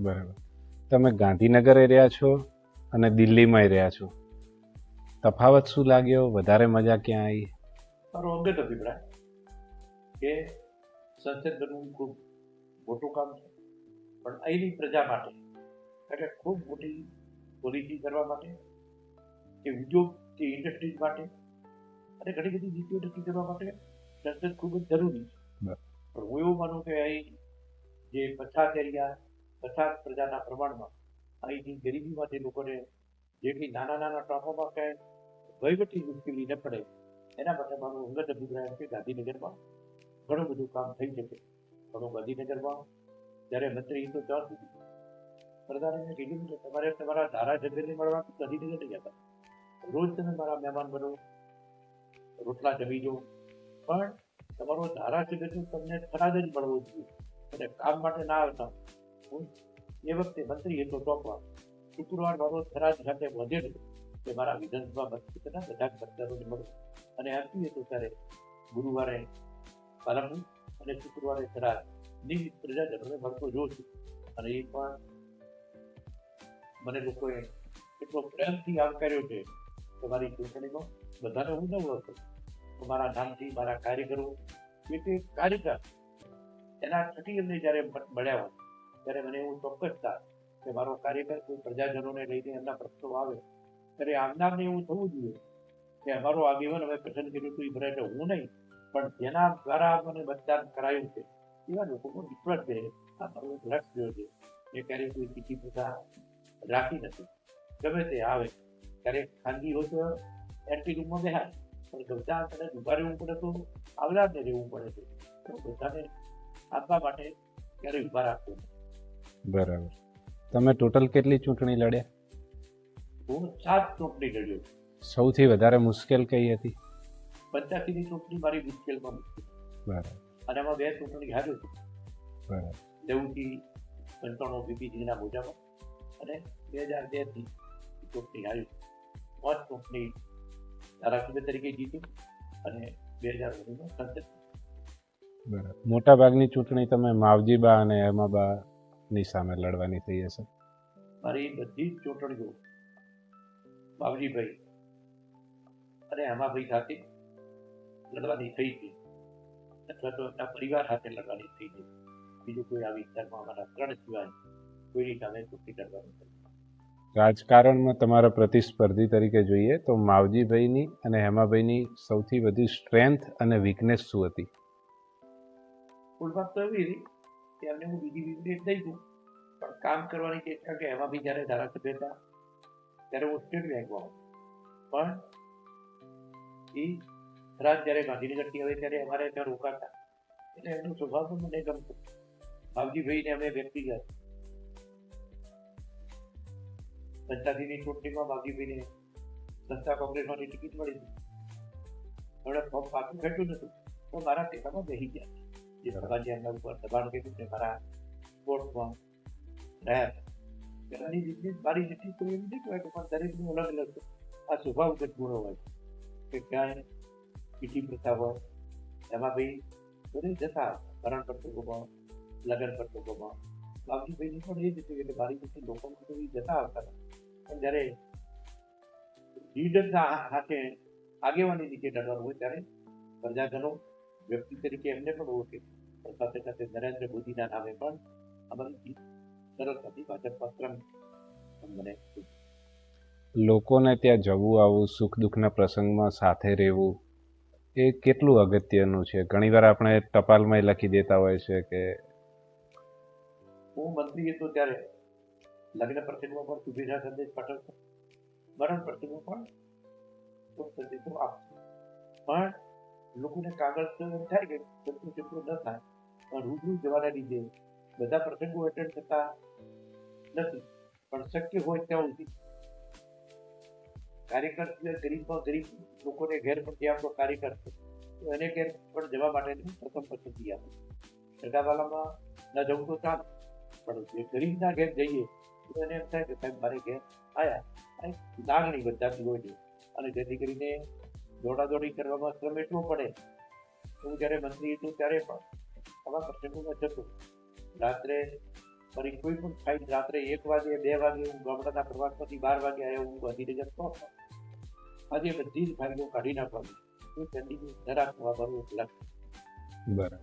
S1: બરાબર. તમે ગાંધીનગરે રહ્યા છો અને દિલ્હીમાં રહ્યા છો, તફાવત શું લાગ્યો? વધારે મજા ક્યાં આવી?
S2: મારો અંગત અભિપ્રાય કે સંસદ બનવું ખૂબ મોટું કામ છે, પણ અહીંની પ્રજા માટે એટલે ખૂબ મોટી પોલિસી કરવા માટે કે ઉદ્યોગ કે ઇન્ડસ્ટ્રીઝ માટે અને ઘણી બધી નીતિઓ નક્કી કરવા માટે સંસદ ખૂબ જ જરૂરી છે. પણ હું એવું માનું કે અહીં જે પછાત એરિયા, પછાત પ્રજાના પ્રમાણમાં અહીંની ગરીબીમાંથી લોકોને જેટલી નાના નાના ટાંકોમાં ક્યાંય વહીવટી મુશ્કેલી ન પડે એના માટે મારું અંગત અભિપ્રાય છે ગાંધીનગરમાં ઘણું બધું કામ થઈ શકે. પણ હું ગાંધીનગરમાં જ્યારે મંત્રી હતો ત્યાં સુધી પ્રધાને કીધું કે તમારે તમારા ધારાસભ્યને મળવા ગાંધીનગર નહીં જતા, રોજ તમે મારા મહેમાન બનો, રોટલા જમી જો, પણ તમારો ધારાસભ્ય તમને થરાદ જ મળવો જોઈએ અને કામ માટે ના આવતા. હું એ વખતે મંત્રી હતો ટોપમાં શુક્રવાર મારો થરાદ સાથે વધેલો કે મારા વિધાનસભા મતદારોના બધા જ મતદારોને મળો અને આપી હતું ત્યારે ગુરુવારે પાલનપુર અને શુક્રવારે થરાદ નિમિત્ત પ્રજાજનોને મળતો જોઉં છું. અને એ પણ મને લોકોએ એટલો પ્રેમથી આવકાર્યો છે કે મારી ચૂંટણીમાં બધાને હું ન ઓળખતો, મારા નામથી મારા કાર્યકરો કે કાર્યકર એના થકી એમને જ્યારે મળ્યા હોય ત્યારે મને એવું ચોક્કસ થાય કે મારો કાર્યકર કોઈ પ્રજાજનોને લઈને એમના પ્રશ્નો આવે ત્યારે આવનારને એવું થવું જોઈએ કે અમારો આગેવાન હવે પસંદ કર્યું હતું એ ભરાય હું નહીં, પણ જેના દ્વારા મને મતદાન કરાયું છે એવા લોકોનો વિશ્વાસ છે. આ મારો એક લક્ષ્ય છે. એ ક્યારેય કોઈ ચીઠી પ્રથા રાખી નથી. ગમે તે આવે ક્યારેક ખાનગી હોય તો એન્ટી રૂમમાં બેહાય, પણ બધા આપણે ઉભા રહેવું પડે તો આવનારને રહેવું પડે છે. તો બધાને આપવા માટે ક્યારેય ઉભા રાખવું.
S1: બરાબર. તમે ટોટલ કેટલી ચૂંટણી લડ્યા?
S2: હું 7 ચૂંટણી લડ્યો.
S1: સૌથી વધારે મુશ્કેલ કઈ હતી?
S2: 85ની ચૂંટણી મારી મુશ્કેલમાં મુશ્કેલ.
S1: બરાબર.
S2: અને એમાં 2 ચૂંટણી હાર્યો છું.
S1: બરાબર.
S2: 90થી 95 બીપીસીના મોજામાં અને 2002થી ચૂંટણી હાર્યું. 5 ચૂંટણી ધારાસભ્ય તરીકે જીતી અને 2019માં સંસદ.
S1: બરાબર. મોટા ભાગની ચૂંટણી તમે માવજીબા અને હેમાબાની સામે લડવાની થઈ હશે?
S2: મારી બધી જ ચૂંટણીઓ માવજીભાઈ અને હેમાભાઈ સાથે લડવાની થઈ હતી, અથવા તો એમના પરિવાર સાથે લડવાની થઈ હતી. બીજું કોઈ આ વિસ્તારમાં અમારા 3 સિવાય કોઈની સામે ચૂંટણી લડવાની થઈ.
S1: રાજકારણમાં તમારા પ્રતિસ્પર્ધી તરીકે જોઈએ તો માવજીભાઈની અને હેમાભાઈની સૌથી વધુ સ્ટ્રેન્થ અને વીકનેસ શું હતી?
S2: ફૂલ વાત તો એવી હતી કે એમને હું બીજી વીકનેસ દઈ દઉં, પણ કામ કરવાની ચેષ્ટા કે હેમાભાઈ જ્યારે ધારાસભ્ય હતા ત્યારે હું સ્ટેટ બેંકમાં પણ એ રાત જ્યારે ગાંધીનગરથી આવે ત્યારે અમારે ત્યાં રોકાતા એટલે એમનો સ્વભાવ પણ મને ગમતો. માવજીભાઈને અમે વ્યક્તિગત 85ની ચૂંટણીમાં માવજીભાઈને સંસ્થા કોંગ્રેસમાંથી ટિકિટ મળી હતી. એમણે ફોર્મ પાછું ખેંચ્યું નતું તો મારા ટેકામાં બેસી ગયા. જે સમાજે એમના ઉપર દબાણ કર્યું તે મારા સ્પોર્ટ્સમાં રહ્યા હતા. પહેલાની રીતની મારી રીતની કોઈ એવી નહીં કહેવાય કે પણ દરેકનું અલગ અલગ છે. આ સ્વભાવગત ગુણો હોય કે ક્યાંય પીટી પ્રથા હોય એમાં ભાઈ બધે જતા મરણ પ્રસંગોમાં, લગ્ન પ્રસંગોમાં બાબુભાઈની પણ એ જ હતી એટલે મારી રીતે લોકોમાં તો એ જતા આવતા હતા. પણ જ્યારે લીડરના હાથે આગેવાની નીચે લડવાનું હોય ત્યારે પ્રજાજનો વ્યક્તિ તરીકે એમને પણ ઓળખે, પણ સાથે સાથે નરેન્દ્ર મોદીના નામે પણ અમારી સરળતાથી ભાજપમાં ક્રમ મને
S1: લોકોને ત્યાં જવું આવવું, સુખ દુઃખના પ્રસંગમાં સાથે રહેવું એ કેટલું અગત્યનું છે? ઘણીવાર આપણે ટપાલમાં લખી દેતા હોય છે કે
S2: હું મંત્રી હતો ત્યારે લગ્ન પ્રસંગમાં પણ શુભેચ્છા સંદેશ પાઠવતો, મરણ પ્રસંગમાં પણ શુભ સંદેશો આપતો. પણ લોકોને કાગળ તો એમ થાય કે જેટલું જેટલું ન થાય, પણ રૂબરૂ જવાના લીધે બધા પ્રસંગો એટેન્ડ થતા નથી. પણ શક્ય હોય ત્યાં સુધી કાર્યકર સિવાય ગરીબમાં ગરીબ લોકોને ઘેર પણ જે આપણો કાર્યકર છે તો એને ઘેર પણ જવા માટેની પ્રથમ પસંદગી આપે. સગાવાલામાં ન જવું તો ચાલે, પણ જે ગરીબના ઘેર જઈએ તો એને એમ થાય કે સાહેબ મારે ઘેર આવ્યા, આ એક લાગણી બધાથી હોય છે. અને જેથી કરીને દોડાદોડી કરવામાં શ્રમ એટલો પડે. હું જ્યારે મંત્રી હતો ત્યારે પણ આવા પ્રસંગોમાં જતો. રાત્રે ફરી કોઈ પણ ફાઇલ રાત્રે 1 વાગે 2 વાગે હું ગામડાના પ્રવાસમાંથી 12 વાગે આવ્યો, હું બાંધીને જતો. આજે બધી જ ફાઇલો કાઢી નાખવાની, કોઈ પેન્ડિંગ ન રાખવા મારું એક લક્ષ્ય.
S1: બરાબર.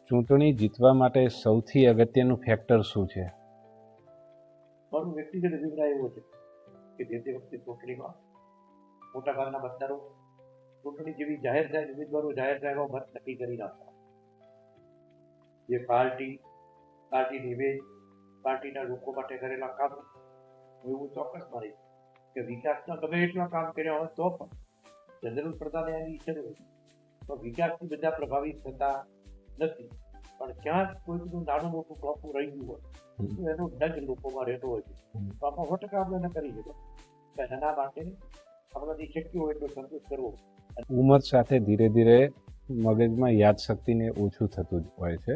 S1: ચૂંટણી જીતવા માટે સૌથી અગત્યનું ફેક્ટર શું છે?
S2: મારો વ્યક્તિગત અભિપ્રાય એવો છે કે જે તે વખતે ચૂંટણીમાં મોટાભાગના મતદારો ચૂંટણી જેવી જાહેર થાય, ઉમેદવારો જાહેર થાય એવા મત નક્કી કરી નાખતા. જે પાર્ટી નિવેદ, પાર્ટીના લોકો માટે કરેલા કામ, હું એવું ચોક્કસ માનીશ કે વિકાસના ગમે એટલા કામ કર્યા હોય તો પણ જનરલ પ્રધાને એની ઈચ્છા હોય તો વિકાસથી બધા પ્રભાવિત થતા નથી. પણ ક્યાંક કોઈનું નાનું મોટું ટોપું રહી ગયું હોય તો એનો ડગ લોકોમાં રહેતો હોય છે. તો આપણે 100% આપણે ન કરી શકીએ. એના માટે આપણાથી શક્ય હોય એટલો સંતોષ કરવો.
S1: ઉંમર સાથે ધીરે ધીરે મગજમાં યાદશક્તિને ઓછું થતું જ હોય છે.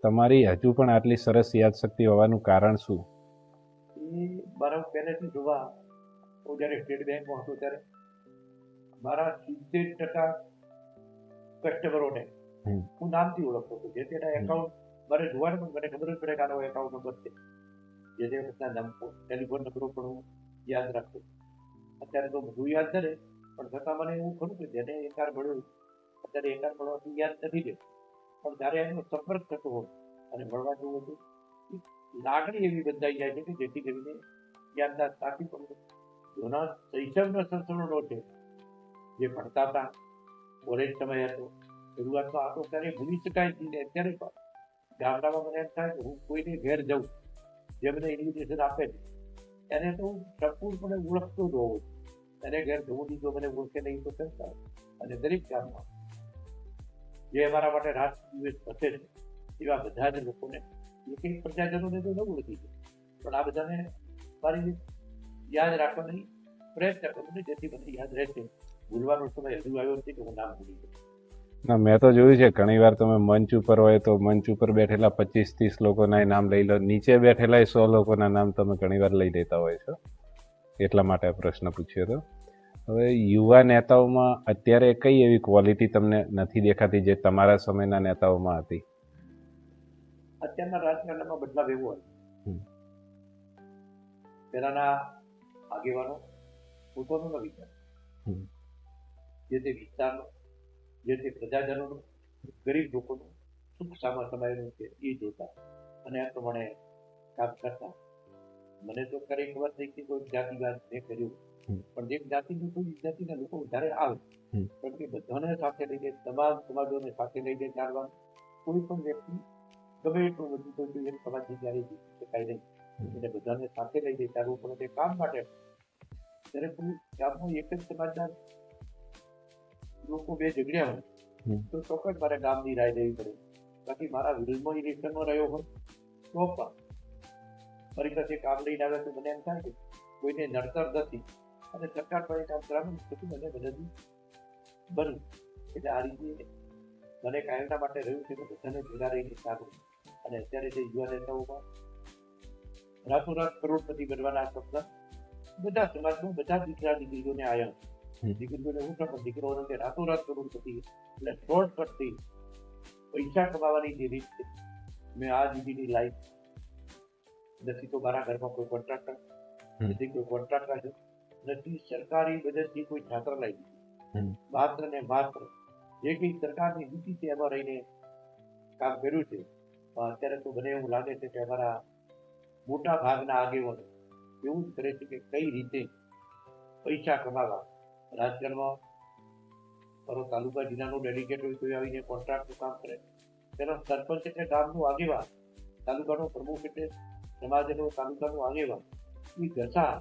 S1: તમારી હજુ પણ આટલી સરસ યાદશક્તિ હોવાનું કારણ શું?
S2: એ મારા પહેલેથી જોવા, હું જ્યારે સ્ટેટ બેંકમાં હતો ત્યારે મારા 70% કસ્ટમરોને હું નામથી ઓળખતો હતો. જે તેના એકાઉન્ટ મારે જોવાનું પણ મને ખબર જ પડે કે આનો એકાઉન્ટ નંબર છે. જે તે વખતના ટેલિફોન નંબરો પણ હું યાદ રાખતો. અત્યારે તો બધું યાદ ન રહે, પણ છતાં મને એવું ખરું કે જેને એકાર મળ્યો અત્યારે એકાર મળવાથી યાદ નથી રહેતું. પણ જ્યારે એનો સંપર્ક થતો હોય અને મળવા જવું હતું, લાગણી એવી બંધાઈ જાય છે કે જેથી કરીને યાદદાસ્ત સાચી પણ જૂના શૈશવના સંસ્કરણો છે જે ભણતા હતા, કોલેજ સમય હતો, શરૂઆતમાં આ તો ક્યારેય ભૂલી શકાય જ નહીં. અત્યારે પણ ગામડામાં મને એમ થાય કે હું કોઈને ઘેર જાઉં, જે મને ઇન્વિટેશન આપે છે એને તો હું સંપૂર્ણપણે ઓળખતો જ હોઉં છું. એને ઘેર જવું નહીં, જો મને ઓળખે નહીં તો કરતા. અને દરેક ગામમાં જે અમારા માટે રાત દિવસ બસે છે એવા બધા જ લોકોને, એક એક પ્રજાજનોને તો ન ઓળખી છે, પણ આ બધાને મારી યાદ રાખવાની પ્રયત્ન કરું ને જેથી મને યાદ રહેશે. ભૂલવાનો સમય હજુ આવ્યો નથી કે હું નામ ભૂલી ગયો.
S1: ના, મેં તો જોયું છે ઘણીવાર તમે મંચ ઉપર હોય તો મંચ ઉપર બેઠેલા 25-30 લોકોના નામ લઈ લો, નીચે બેઠેલા 100 લોકોના નામ તમે ઘણીવાર લઈ દેતા હોય છો. એટલા માટે આ પ્રશ્ન પૂછ્યો હતો. હવે યુવા નેતાઓમાં અત્યારે કઈ એવી ક્વોલિટી તમને નથી દેખાતી જે તમારા સમયના નેતાઓમાં હતી?
S2: અત્યારના રાજકારણમાં બદલાવ એવો હોય, પહેલાના આગેવાનો પોતાનો ન વિચાર, જે તે વિસ્તારનો, જે તે પ્રજાજનોનો, ગરીબ લોકોનો સુખ સામા સમાયેલું છે એ જોતા અને આ પ્રમાણે કામ કરતા. મને તો ક્યારેય ખબર થઈ કે કોઈ જ્ઞાતિવાદ મેં કર્યું, પણ જે જ્ઞાતિનું કોઈ જ્ઞાતિના લોકો વધારે આવે, કારણ કે બધાને સાથે લઈને, તમામ સમાજોને સાથે લઈને ચાલવાનું. કોઈ પણ વ્યક્તિ ગમે એટલું બધું કોઈ એક સમાજની ક્યારેય જીતી શકાય નહીં. એને બધાને સાથે લઈને ચાલવું પડે. તે કામ માટે ત્યારે કોઈ ગામમાં એક જ સમાજના લોકો બે ઝઘડ્યા હોય તો ચોક્કસ મારે ગામની રાય લેવી પડે. બાકી મારા વિરુદ્ધમાં ઇલેક્શનમાં રહ્યો હોય તો પણ મારી સાથે કામ લઈને આવે તો મને એમ થાય કે કોઈને નડતર નથી અને સરકાર પર કામ કરવાનું પછી મને મદદથી બન્યું. એટલે આ રીતે મને કાયમના માટે રહ્યું છે કે બધાને ભેગા રહીને ચાલવું. અને અત્યારે જે યુવા નેતાઓમાં રાતોરાત કરોડપતિ બનવાના સપના બધા સમાજમાં બધા દીકરા દીકરીઓને આવ્યા. દીકરીઓને હું પણ દીકરાઓને કે રાતોરાત કરોડપતિ એટલે શોર્ટકટથી પૈસા કમાવાની જે રીત છે મેં આ દીદીની લાઈફ નથી. તો મારા ઘરમાં કોઈ કોન્ટ્રાક્ટર નથી, કોઈ કોન્ટ્રાક્ટર છે નથી, સરકારી બજેટથી કોઈ છાત્રાલય નથી. માત્ર ને માત્ર જે કંઈ સરકારની નીતિ છે એમાં રહીને કામ કર્યું છે. અત્યારે તો મને એવું લાગે છે કે અમારા મોટા ભાગના આગેવાનો એવું જ કરે છે કે કઈ રીતે પૈસા કમાવા. રાજકારણમાં મારો તાલુકા જિલ્લાનો ડેલિગેટ હોય તો એ આવીને કોન્ટ્રાક્ટનું કામ કરે. તેનો સરપંચ એટલે ગામનું આગેવાન, તાલુકાનો પ્રમુખ એટલે સમાજનો તાલુકાનું આગેવાન. એ ઘસા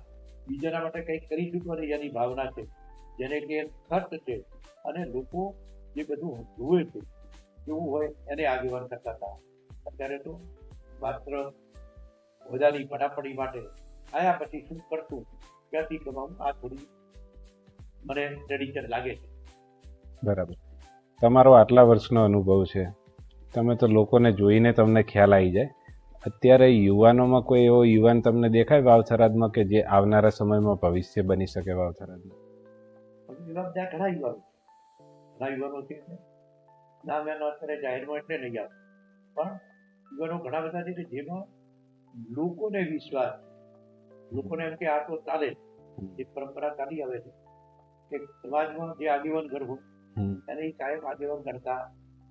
S2: બીજાના માટે કંઈક કરી ચૂકવાની એની ભાવના છે, જેને કે ખર્ચ છે. અને લોકો જે બધું જુએ છે કેવું હોય એને આગેવાન કરતા હતા. અત્યારે તો માત્ર હોદ્દાની પડાપડી માટે આયા પછી શું કરતું, ક્યાંથી કમાવું, આ થોડી મને ટ્રેડિશન લાગે છે.
S1: બરાબર. તમારો આટલા વર્ષનો અનુભવ છે, તમે તો લોકોને જોઈને તમને ખ્યાલ આવી જાય. અત્યારે યુવાનોમાં કોઈ એવો યુવાન તમને દેખાય વાવથરાદમાં કે જે આવનારા સમયમાં ભવિષ્ય બની શકે વાવથરાદમાં?
S2: એવા બધા ઘણા યુવાનો છે. નામ એનો અત્યારે જાહેરમાં એટલે નહીં આવે, પણ યુવાનો ઘણા બધા છે કે જેમાં લોકોને વિશ્વાસ, લોકોને એમ કે આ તો ચાલે, એક પરંપરા ચાલી આવે છે કે સમાજમાં જે આગેવાન ગણ હોય એને કાયમ આગેવાન ગણતા,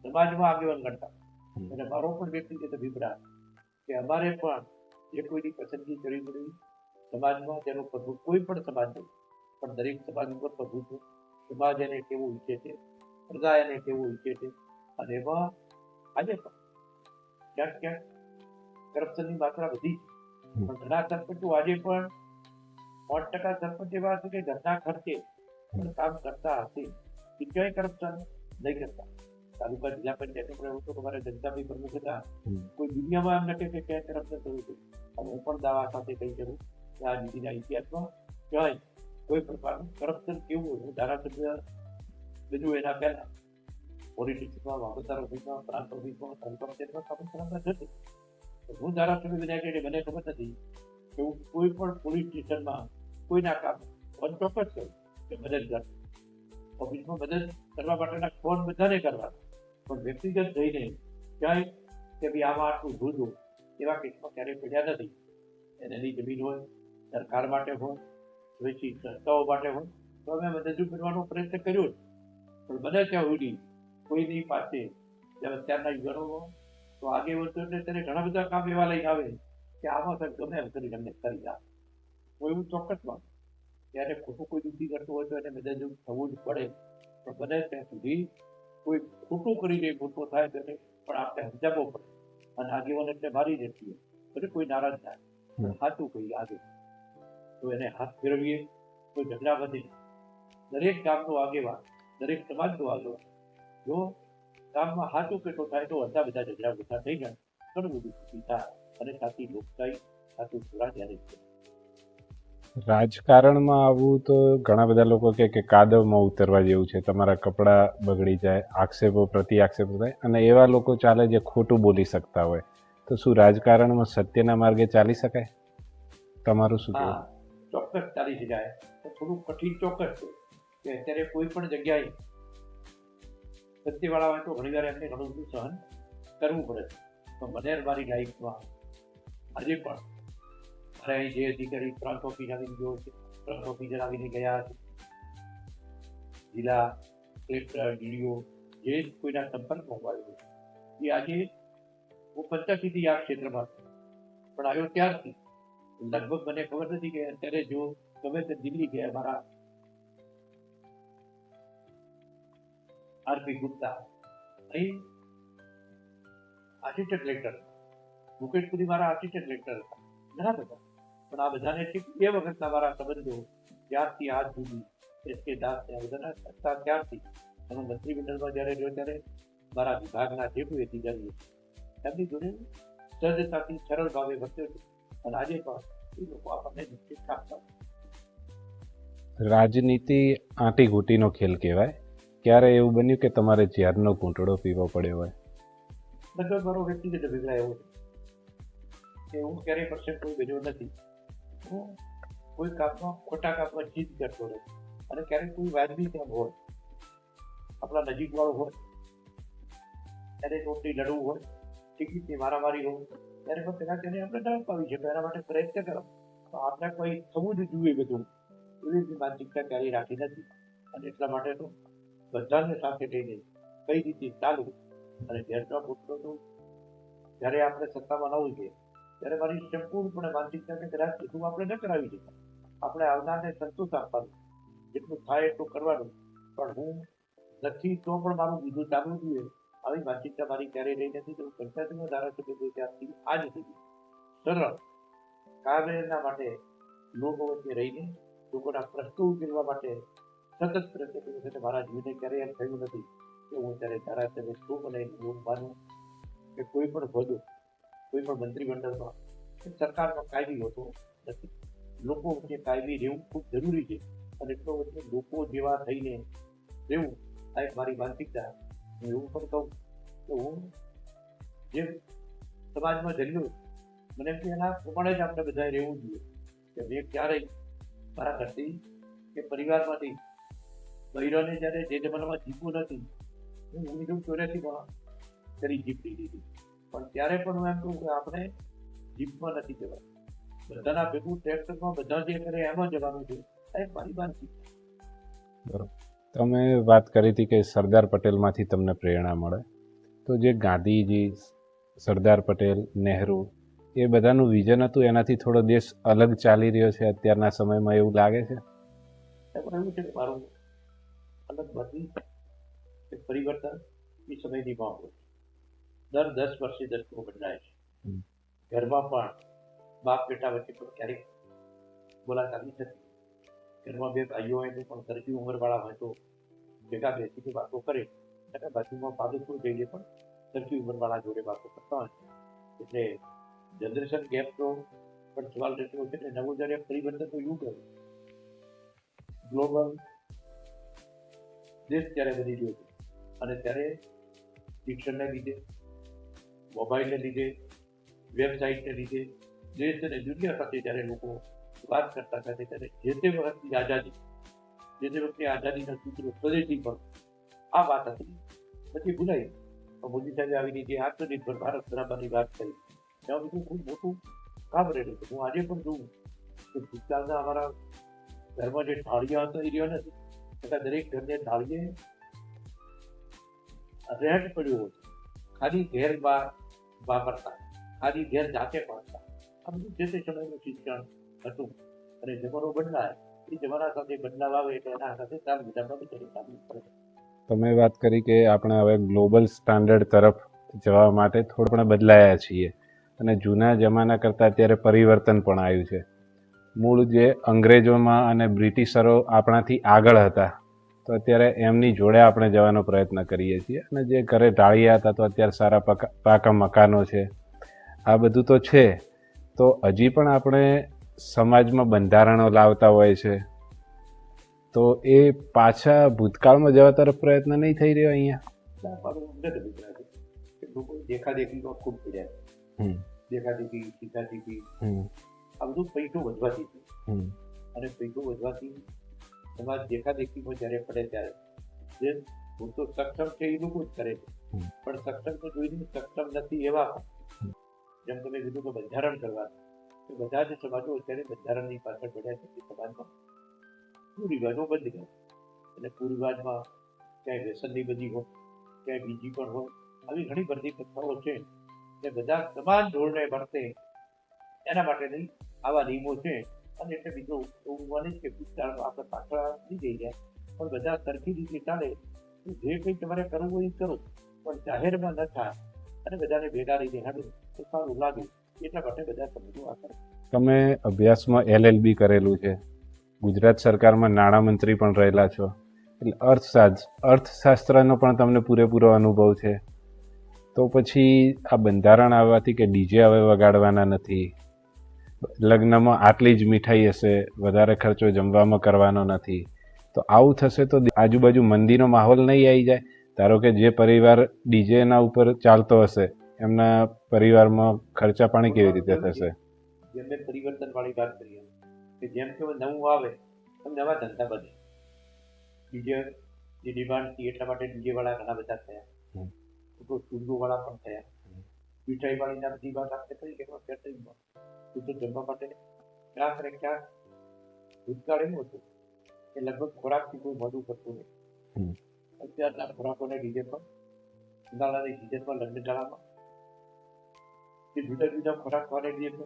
S2: સમાજમાં આગેવાન ગણતા. અને મારો પણ વ્યક્તિગત અભિપ્રાય કે અમારે પણ જે કોઈની પસંદગી કરવી પડી સમાજમાં, જેનો પ્રભુત્વ કોઈ પણ સમાજ નહીં, પણ દરેક સમાજ ઉપર પ્રભુત્વ, સમાજ એને કેવું ઈચ્છે છે, પ્રજા એને કેવું ઈચ્છે છે. અને એમાં આજે પણ ક્યાંક ક્યાંક કરપ્શનની માત્રા વધી છે, પણ ઘણા સરપંચો આજે પણ 5% સરપંચ એવા છે કે ઘરના ખર્ચે પણ કામ કરતા હશે. ક્યાંય કરપ્શન નહીં કરતા. તાલુકા જિલ્લા પંચાયત તમારે જનતાભાઈ પ્રમુખ હતા, કોઈ દુનિયામાં એમ નથી કે ક્યાંય કરપ્શન થયું હતું. અને હું પણ દાવા સાથે કહી શકું કે આ નીતિના ઇતિહાસમાં ક્યાંય કોઈ પ્રકારનું કરપ્શન કેવું હોય. ધારાસભ્ય બીજું એના પહેલા પોલિટિક્સમાં, મામલતદાર ઓફિસમાં, પ્રાંત ઓફિસમાં, તાલુકા પંચાયતમાં કામ જતું. હું ધારાસભ્ય બન્યા કે મને ખબર નથી કે હું કોઈ પણ પોલીસ સ્ટેશનમાં કોઈના કામ ચોક્કસ કહ્યું કે મદદ કર. ઓફિસમાં મદદ કરવા માટેના ફોન બધાને કરવા, પણ વ્યક્તિગત જઈને ક્યાંય કે ભાઈ આમાં આટલું જોજો એવા કેસમાં ક્યારેય પડ્યા નથી. એની જમીન હોય, સરકાર માટે હોય, સ્વૈચ્છિક સંસ્થાઓ માટે હોય, તો અમે મદદ કરવાનો પ્રયત્ન કર્યો જ. પણ બને ત્યાં સુધી કોઈની પાસે અત્યારના યુવાનો તો આગેવાન તો એટલે તેને ઘણા બધા કામ એવા લઈને આવે કે આમાં સાહેબ ગમે એમ કરીને અમને કરી આપે. હું એવું ચોક્કસ માનું ત્યારે ખોટું કોઈ દુઃખી કરતું હોય તો એને મદદ થવું જ પડે. પણ બને ત્યાં સુધી કોઈ ખોટું કરીને મોટો થાય તો એને પણ આપણે સમજાવવો પડે. અને આગેવાન એટલે મારી રહેતી હોય કોઈ નારાજ થાય, સાચું કહીએ આગે તો એને હાથ ફેરવીએ, કોઈ ઝઘડા વધે. દરેક ગામનો આગેવાન, દરેક સમાજનો આગેવાન જો ગામમાં સાચું પેટો થાય તો બધા ઝઘડા ઓછા થઈ જાય, ઘણું બધું ખુશી થાય. અને સાચી લોકશાહી, સાચું સુરા ત્યારે છે.
S1: રાજકારણમાં આવવું તો ઘણા બધા લોકો કે કાદવમાં ઉતરવા જેવું છે, તમારા કપડાં બગડી જાય, આક્ષેપો પ્રતિ આક્ષેપો થાય, અને એવા લોકો ચાલે જે ખોટું બોલી શકતા હોય. તો શું રાજકારણમાં સત્યના માર્ગે ચાલી શકાય? તમારું શું કહેવું?
S2: ચોક્કસ ચાલી શકાય. થોડું કઠિન ચોક્કસ છે કે અત્યારે કોઈ પણ જગ્યાએ સત્યવાળા હોય તો ઘણી વાર એમને ઘણું બધું સહન કરવું પડે. તો મને મારી લાઈફમાં આજે પણ મારે અહીં જે અધિકારી પ્રાંત ઓફિસ આવીને ગયો છે, પ્રાંત ઓફિસર આવીને ગયા છે, જિલ્લા કલેક્ટર, ડીડીઓ જે કોઈના સંપર્કમાં આવ્યો એ આજે હું 85થી આ ક્ષેત્રમાં પણ આવ્યો ત્યારથી લગભગ મને ખબર નથી કે અત્યારે જો ગમે તે દિલ્હી ગયા મારા આરપી ગુપ્તા અહીં આસિસ્ટન્ટ કલેક્ટર, મુકેશપુરી મારા આસિસ્ટન્ટ કલેક્ટર હતા, ઘણા બધા. પણ આ બધાને ઠીક એ વખતના મારા સંબંધો ત્યારથી આજ સુધી એસકે દાસ ત્યાં બધાના હતા ત્યારથી અને મંત્રીમંડળમાં જ્યારે રહ્યો ત્યારે મારા વિભાગના જે કોઈ અધિકારીઓ એમની જોડે સહજતાથી સરળ ભાવે વર્ત્યો છે. અને આજે પણ એ લોકો આપણને નિશ્ચિત આપતા.
S1: રાજનીતિ આંટી ઘૂંટીનો ખેલ કહેવાય. ક્યારે એવું બન્યું કે તમારે ઝેરનો ઘૂંટડો પીવો પડ્યો હોય?
S2: લગભગ મારો વ્યક્તિગત અભિપ્રાય એવો છે કે હું ક્યારેય પરસેન્ટ કોઈ બન્યો નથી. હું કોઈ કામમાં ખોટા કામમાં જીત કરતો નથી. અને ક્યારેક કોઈ વાજબી કામ હોય, આપણા નજીક વાળો હોય ત્યારે ચૂંટણી લડવું હોય, ટિકિટની મારામારી હોય ત્યારે પણ પેલા તેને આપણે ન અપાવી શકીએ, એના માટે પ્રયત્ન કરો. તો આપણે કોઈ થવું જ જોઈએ બધું એવી માનસિકતા ક્યારેય રાખી નથી. અને એટલા માટે તો બધાને સાથે લઈને કઈ રીતે ચાલવું. અને ઝેરનો ઘૂંટડો તો જ્યારે આપણે સત્તામાં ન હોઈએ ત્યારે મારી સંપૂર્ણપણે માનસિકતા કે કદાચ એટલું આપણે ન કરાવી શકીએ. આપણે આવનારને સંતોષ આપવાનો, જેટલું થાય એટલું કરવાનું. પણ હું નથી તો પણ મારું બીજું ચાલવું જોઈએ, આવી માનસિકતા મારી ક્યારેય રહી નથી. તો હું પંચાયતમાં ધારાસભ્ય છું ત્યારથી આજ સુધી સરળ કાર્યના માટે લોકો વચ્ચે રહીને લોકોના પ્રશ્નો ઉકેલવા માટે સતત પ્રયત્ન કર્યો છે. મારા જીવને ક્યારેય એમ થયું નથી કે હું ત્યારે ધારાસભ્ય છું અને એવું માનું કે કોઈ પણ પદ, કોઈ પણ મંત્રીમંડળમાં કે સરકારમાં કાયમી હોતો નથી. લોકો વચ્ચે કાયમી રહેવું ખૂબ જરૂરી છે અને એટલો વચ્ચે લોકો જેવા થઈને રહેવું આ એક મારી માનસિકતા. હું એવું પણ કહું કે હું જે સમાજમાં જન્મ્યો, મને એમ કે એના પ્રમાણે જ આપણે બધાએ રહેવું જોઈએ. કે મેં ક્યારેય મારા ઘરથી કે પરિવારમાંથી બૈરાને જ્યારે જે જમાનામાં જીવવું નથી, હું 1984માં કરી જીતી દીધી. પણ ત્યારે પણ હું એમ કહું કે આપણે જીપમાં નથી જવાનું, બધાના ભેગું ટ્રેક્ટરમાં બધા જે કરે એમાં જવાનું છે. આ એક મારી માનસિકતા.
S1: બરોબર. તમે વાત કરી હતી કે સરદાર પટેલમાંથી તમને પ્રેરણા મળે, તો જે ગાંધીજી, સરદાર પટેલ, નહેરુ એ બધાનું વિઝન હતું, એનાથી થોડો દેશ અલગ ચાલી રહ્યો છે અત્યારના સમયમાં, એવું લાગે છે?
S2: પણ એવું છે કે મારું અલગ બધી પરિવર્તન એ સમયની માંગ હોય. દર 10 વર્ષે દસકો બદલાય છે. ઘરમાં પણ બાપ બેટા વચ્ચે પણ ક્યારેક બોલાચાલી થતી. ઘરમાં બે ભાઈઓ હોય તો પણ સરખી ઉંમરવાળા હોય તો ભેગા બેસીને વાતો કરે, અને બાજુમાં પાડોશો જઈએ પણ સરખી ઉંમરવાળા જોડે વાતો કરતા હોય. એટલે જનરેશન ગેપ તો પણ સવાલ રહેતો હોય છે. એટલે નવું જ્યારે પરિવર્તન તો એવું કર્યું, ગ્લોબલ દેશ ત્યારે બની ગયો છે અને ત્યારે શિક્ષણને લીધે, મોબાઈલને લીધે, વેબસાઇટને લીધે દેશ અને દુનિયા સાથે જ્યારે લોકો વાત કરતા હતા, ત્યારે જે તે વખતની આઝાદી, જે તે વખતે આઝાદીના સૂત્રો સ્વદેશી પણ આ વાત હતી, પછી ભૂલાઈ. મોદી સાહેબે આવી રીતે આત્મનિર્ભર ભારત બનાવવાની વાત કરી. ત્યાં બધું ખૂબ મોટું કામ રહેલું છે. હું આજે પણ જોઉં કે ભૂતકાળના અમારા ઘરમાં જે ઢાળિયા હતા એ રહ્યા નથી. છતાં દરેક ઘરને ઢાળીએ રેન્ટ પડ્યો હતો, ખાલી ઘેર વાપરતા, ખાલી ઘેર જાતે પાડતા. આ બધું જે તે સમયનું શિક્ષણ હતું. અને જમાનો બદલાય, એ જમાના સાથે બદલાવ આવે એટલે એના સાથે ચાલ બદલાવવા ચાલવું પડે.
S1: તમે વાત કરી કે આપણે હવે ગ્લોબલ સ્ટાન્ડર્ડ તરફ જવા માટે થોડું પણ બદલાયા છીએ, અને જૂના જમાના કરતાં અત્યારે પરિવર્તન પણ આવ્યું છે. મૂળ જે અંગ્રેજોમાં અને બ્રિટિશરો આપણાથી આગળ હતા, તો અત્યારે એમની જોડે આપણે જવાનો પ્રયત્ન કરીએ છીએ. અને જે ઘરે ઢાળિયા હતા તો અત્યારે સારા પાકા મકાનો છે. આ બધું તો છે, તો હજી પણ આપણે સમાજમાં બંધારણો લાવતા હોય છે, તો એ પાછા ભૂતકાળમાં જવા તરફ પ્રયત્ન નહીં થઈ રહ્યો અહીંયા?
S2: મારું અંગત અભિપ્રાય છે કે લોકો દેખાદેખીમાં ખૂબ પડ્યા છે. દેખાદેખી, ટીકાદેખી, આ બધું પૈસો વધવાથી છે. અને પૈસો વધવાથી સમાજ દેખાદેખીમાં જ્યારે પડે ત્યારે જે તો સક્ષમ છે એ લોકો જ કરે છે. પણ સક્ષમ તો જોઈને સક્ષમ નથી એવા, જેમ તમે કીધું કે બંધારણ કરવાનું, તો બધા જ સમાજો અત્યારે બંધારણની પાછળ પડ્યા છે. કે સમાજમાં કુરિવાજો બંધ કરે. અને કુરિવાજમાં ક્યાંય વ્યસનની બધી હોય, ક્યાંય બીજી પણ હોય, આવી ઘણી બધી પ્રથાઓ છે. જે બધા સમાન ધોરણે વર્તે એના માટેની આવા નિયમો છે. અને એટલે બીજું એવું માનીશ કે ભૂતકાળમાં આપણે પાછળ નહીં જઈ જાય, પણ બધા સરખી રીતે ચાલે. જે કંઈ તમારે કરવું હોય એ કરો, પણ જાહેરમાં ન થાય અને બધાને ભેગા રહીને હાડું તો સારું લાગે. એટલા માટે બધા સમજો આ કરે.
S1: તમે અભ્યાસમાં LLB કરેલું છે, ગુજરાત સરકારમાં નાણામંત્રી પણ રહેલા છો, એટલે અર્થશાસ્ત્રનો પણ તમને પૂરેપૂરો અનુભવ છે. તો પછી આ બંધારણ આવવાથી કે ડીજે હવે વગાડવાના નથી, લગ્નમાં આટલી જ મીઠાઈ હશે, વધારે ખર્ચો જમવામાં કરવાનો નથી, તો આવું થશે તો આજુબાજુ મંદીનો માહોલ નહીં આવી જાય? ધારો કે જે પરિવાર ડીજેના ઉપર ચાલતો હશે, એમના પરિવારમાં ખર્ચા પાણી કેવી રીતે થશે?
S2: જેમને પરિવર્તન વાળી વાત કરીએ કે જેમ કે નવું આવે એમ નવા ધંધા બને. ડીજે ની ડિમાન્ડ હતી એટલા માટે ડીજે વાળા ઘણા બધા થયા, તો સ્ટુડિયો વાળા પણ થયા. મીઠાઈ વાળી ના બધી વાત આપણે કરી કે કેટરિંગમાં તો જમવા માટે ક્યાંક ને ક્યાંક ભૂતકાળ એવું હતું કે લગભગ ખોરાકથી કોઈ મોડું કરતું નહીં. અત્યારના ખોરાકોને ડીજે પર ઉનાળાની સિઝનમાં લગ્ન ગાળામાં કે જુદા જુદા ખોરાક ખાવાને લીધે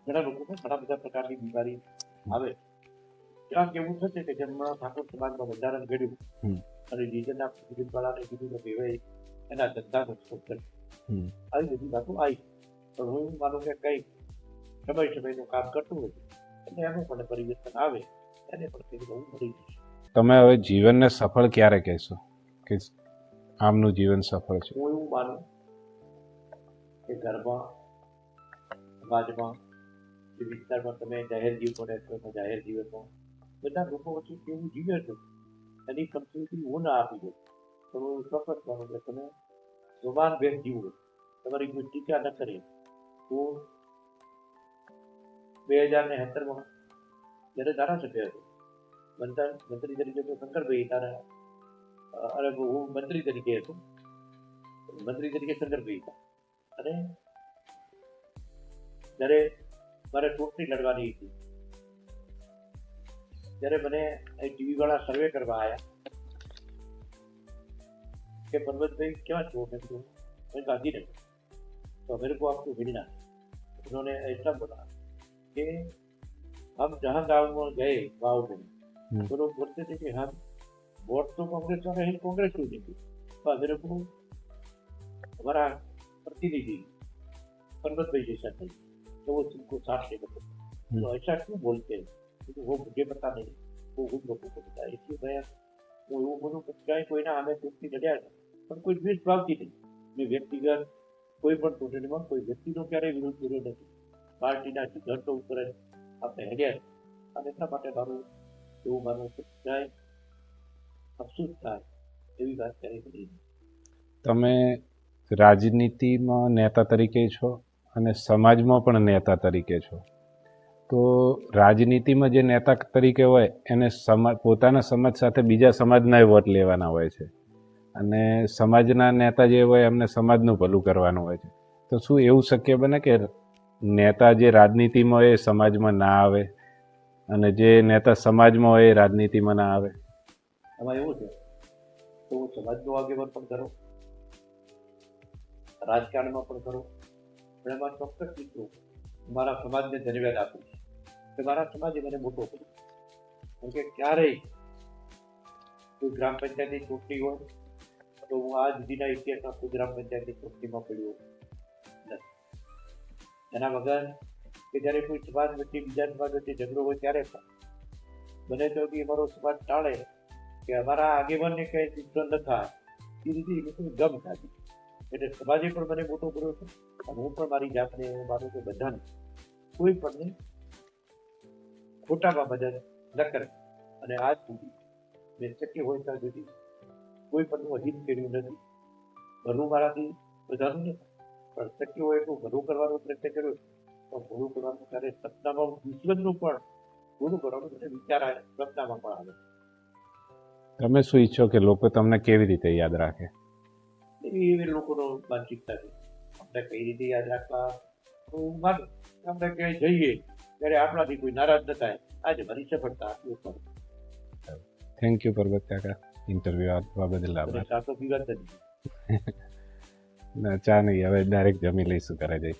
S2: ઘણા લોકોને ઘણા બધા પ્રકારની બીમારી આવે. ત્યાં કેવું થશે કે જેમના ઠાકોર સમાજમાં બંધારણ ઘડ્યું અને રીજનના વાળાને કીધું કે ભાઈ એના ધંધાનો સ્કોપ કરે. આવી બધી વાતો આવી. પણ હું માનું કે કંઈક સમયનું કામ કરતું હોય અને એનું પણ પરિવર્તન આવે એને પણ કંઈક બહુ મળી જશે.
S1: તમે હવે જીવનને સફળ ક્યારે કહેશો કે આમનું જીવન સફળ છે?
S2: હું એવું માનું કે ઘરમાં, સમાજમાં, જે વિસ્તારમાં તમે જાહેર જીવન રહેશો તો જાહેર જીવનમાં બધા લોકો વચ્ચે કેવું જીવે છે એની સંસ્કૃતિ હું ના આપી દઉં. તો હું ચોક્કસ માનું કે તમે સમાન ભેદ જીવો, તમારી કોઈ ટીકા ન કરે. હું 2070માં જ્યારે ધારાસભ્ય હતો, મંત્રી તરીકે તો શંકરભાઈ તારા અને હું મંત્રી તરીકે હતો, મંત્રી તરીકે શંકરભાઈ હતા. અને જ્યારે મારે ચૂંટણી લડવાની હતી ત્યારે મને ટીવી વાળા સર્વે કરવા આવ્યા કે पर्वतભાई क्या છો? मैं तो मैं गांधीनगर, तो मेरे को आपको मिलना है. उन्होंने ऐसा बोला कि हम जहाँ गाँव में गए, गाँव में तो लोग बोलते थे कि हम वोट तो कांग्रेस वाले हैं, कांग्रेस क्यों देंगे? तो मेरे को हमारा प्रतिनिधि पर्वतभाई जैसा नहीं, तो वो तुमको साथ ले करते. तो ऐसा क्यों बोलते हैं? तो वो मुझे पता नहीं, वो उन लोगों को पता है. इसलिए मैं હું એવું બોલું કે ક્યાંય કોઈના અમે ચૂંટણી લડ્યા છે પણ કોઈ દ્વેષ ભાવતી નહીં. મેં વ્યક્તિગત કોઈ પણ ચૂંટણીમાં કોઈ વ્યક્તિનો ક્યારેય વિરોધ કર્યો નથી. પાર્ટીના સિદ્ધાંતો ઉપર જ આપણે હેડ્યા છે. અને એટલા માટે મારું એવું માનવું કે ક્યાંય અફસોસ થાય એવી વાત ક્યારેય કરી નથી.
S1: તમે રાજનીતિમાં નેતા તરીકે છો અને સમાજમાં પણ નેતા તરીકે છો. તો રાજનીતિમાં જે નેતા તરીકે હોય એને પોતાના સમાજ સાથે બીજા સમાજના વોટ લેવાના હોય છે અને સમાજના નેતા જે હોય એમને સમાજનું ભલું કરવાનું હોય છે. તો શું એવું શક્ય બને કે નેતા જે રાજનીતિમાં હોય એ સમાજમાં ના આવે અને જે નેતા સમાજમાં હોય એ રાજનીતિમાં ના આવે?
S2: એમાં એવું છે તો સમાજનો આગેવાન પણ કરો, રાજકારણમાં પણ કરો, પણ એમાં ચોક્કસ મિત્રો મારા સમાજને ધન્યવાદ આપું કે મારા સમાજે મને મોટો કર્યો. કેમ કે ક્યારેય કોઈ ગ્રામ પંચાયતની ચૂંટણી હોય તો હું આ સુધીના ઇતિહાસમાં કોઈ ગ્રામ પંચાયતની ચૂંટણીમાં પડ્યો નથી. એના વગર કે જ્યારે કોઈ સમાજ વચ્ચે બીજા સમાજ વચ્ચે ઝઘડો હોય ત્યારે પણ બને તો અમારો સમાજ ટાળે કે અમારા આગેવાનને કંઈ નુકસાન ન થાય એ રીતે એ લોકોને ગમ થાય. એટલે સમાજે પણ મને મોટો કર્યો છે અને હું પણ મારી જાતને હું માનું કે બધાને કોઈ પણ ખોટામાં મદદ ન કરે. અને આજ સુધી મેં શક્ય હોય ત્યાં સુધી કોઈ પણ અહિત કર્યું નથી. ભલું મારાથી બધાનું નથી પણ શક્ય હોય એટલું ભલું કરવાનો પ્રયત્ન કર્યો તો ભલું કરવાનું ત્યારે સપનામાં દુશ્મનનું પણ ભલું કરવાનું મને વિચાર આવે, સપનામાં પણ આવે.
S1: તમે શું ઈચ્છો કે લોકો તમને કેવી રીતે યાદ રાખે?
S2: એવી લોકોનો માનસિકતા છે. આપણે કઈ રીતે યાદ રાખવા હું માનું આપણે ક્યાંય જઈએ ત્યારે આપણાથી કોઈ નારાજ ન થાય. આજે મારી સફળતા
S1: થેન્ક યુ પરબત કાકા, ઇન્ટરવ્યુ આપવા બદલ આભાર.
S2: ચા તો પીવા જ નથી.
S1: ના, ચા નહીં, હવે ડાયરેક્ટ જમી લઈશું ઘરે જઈ.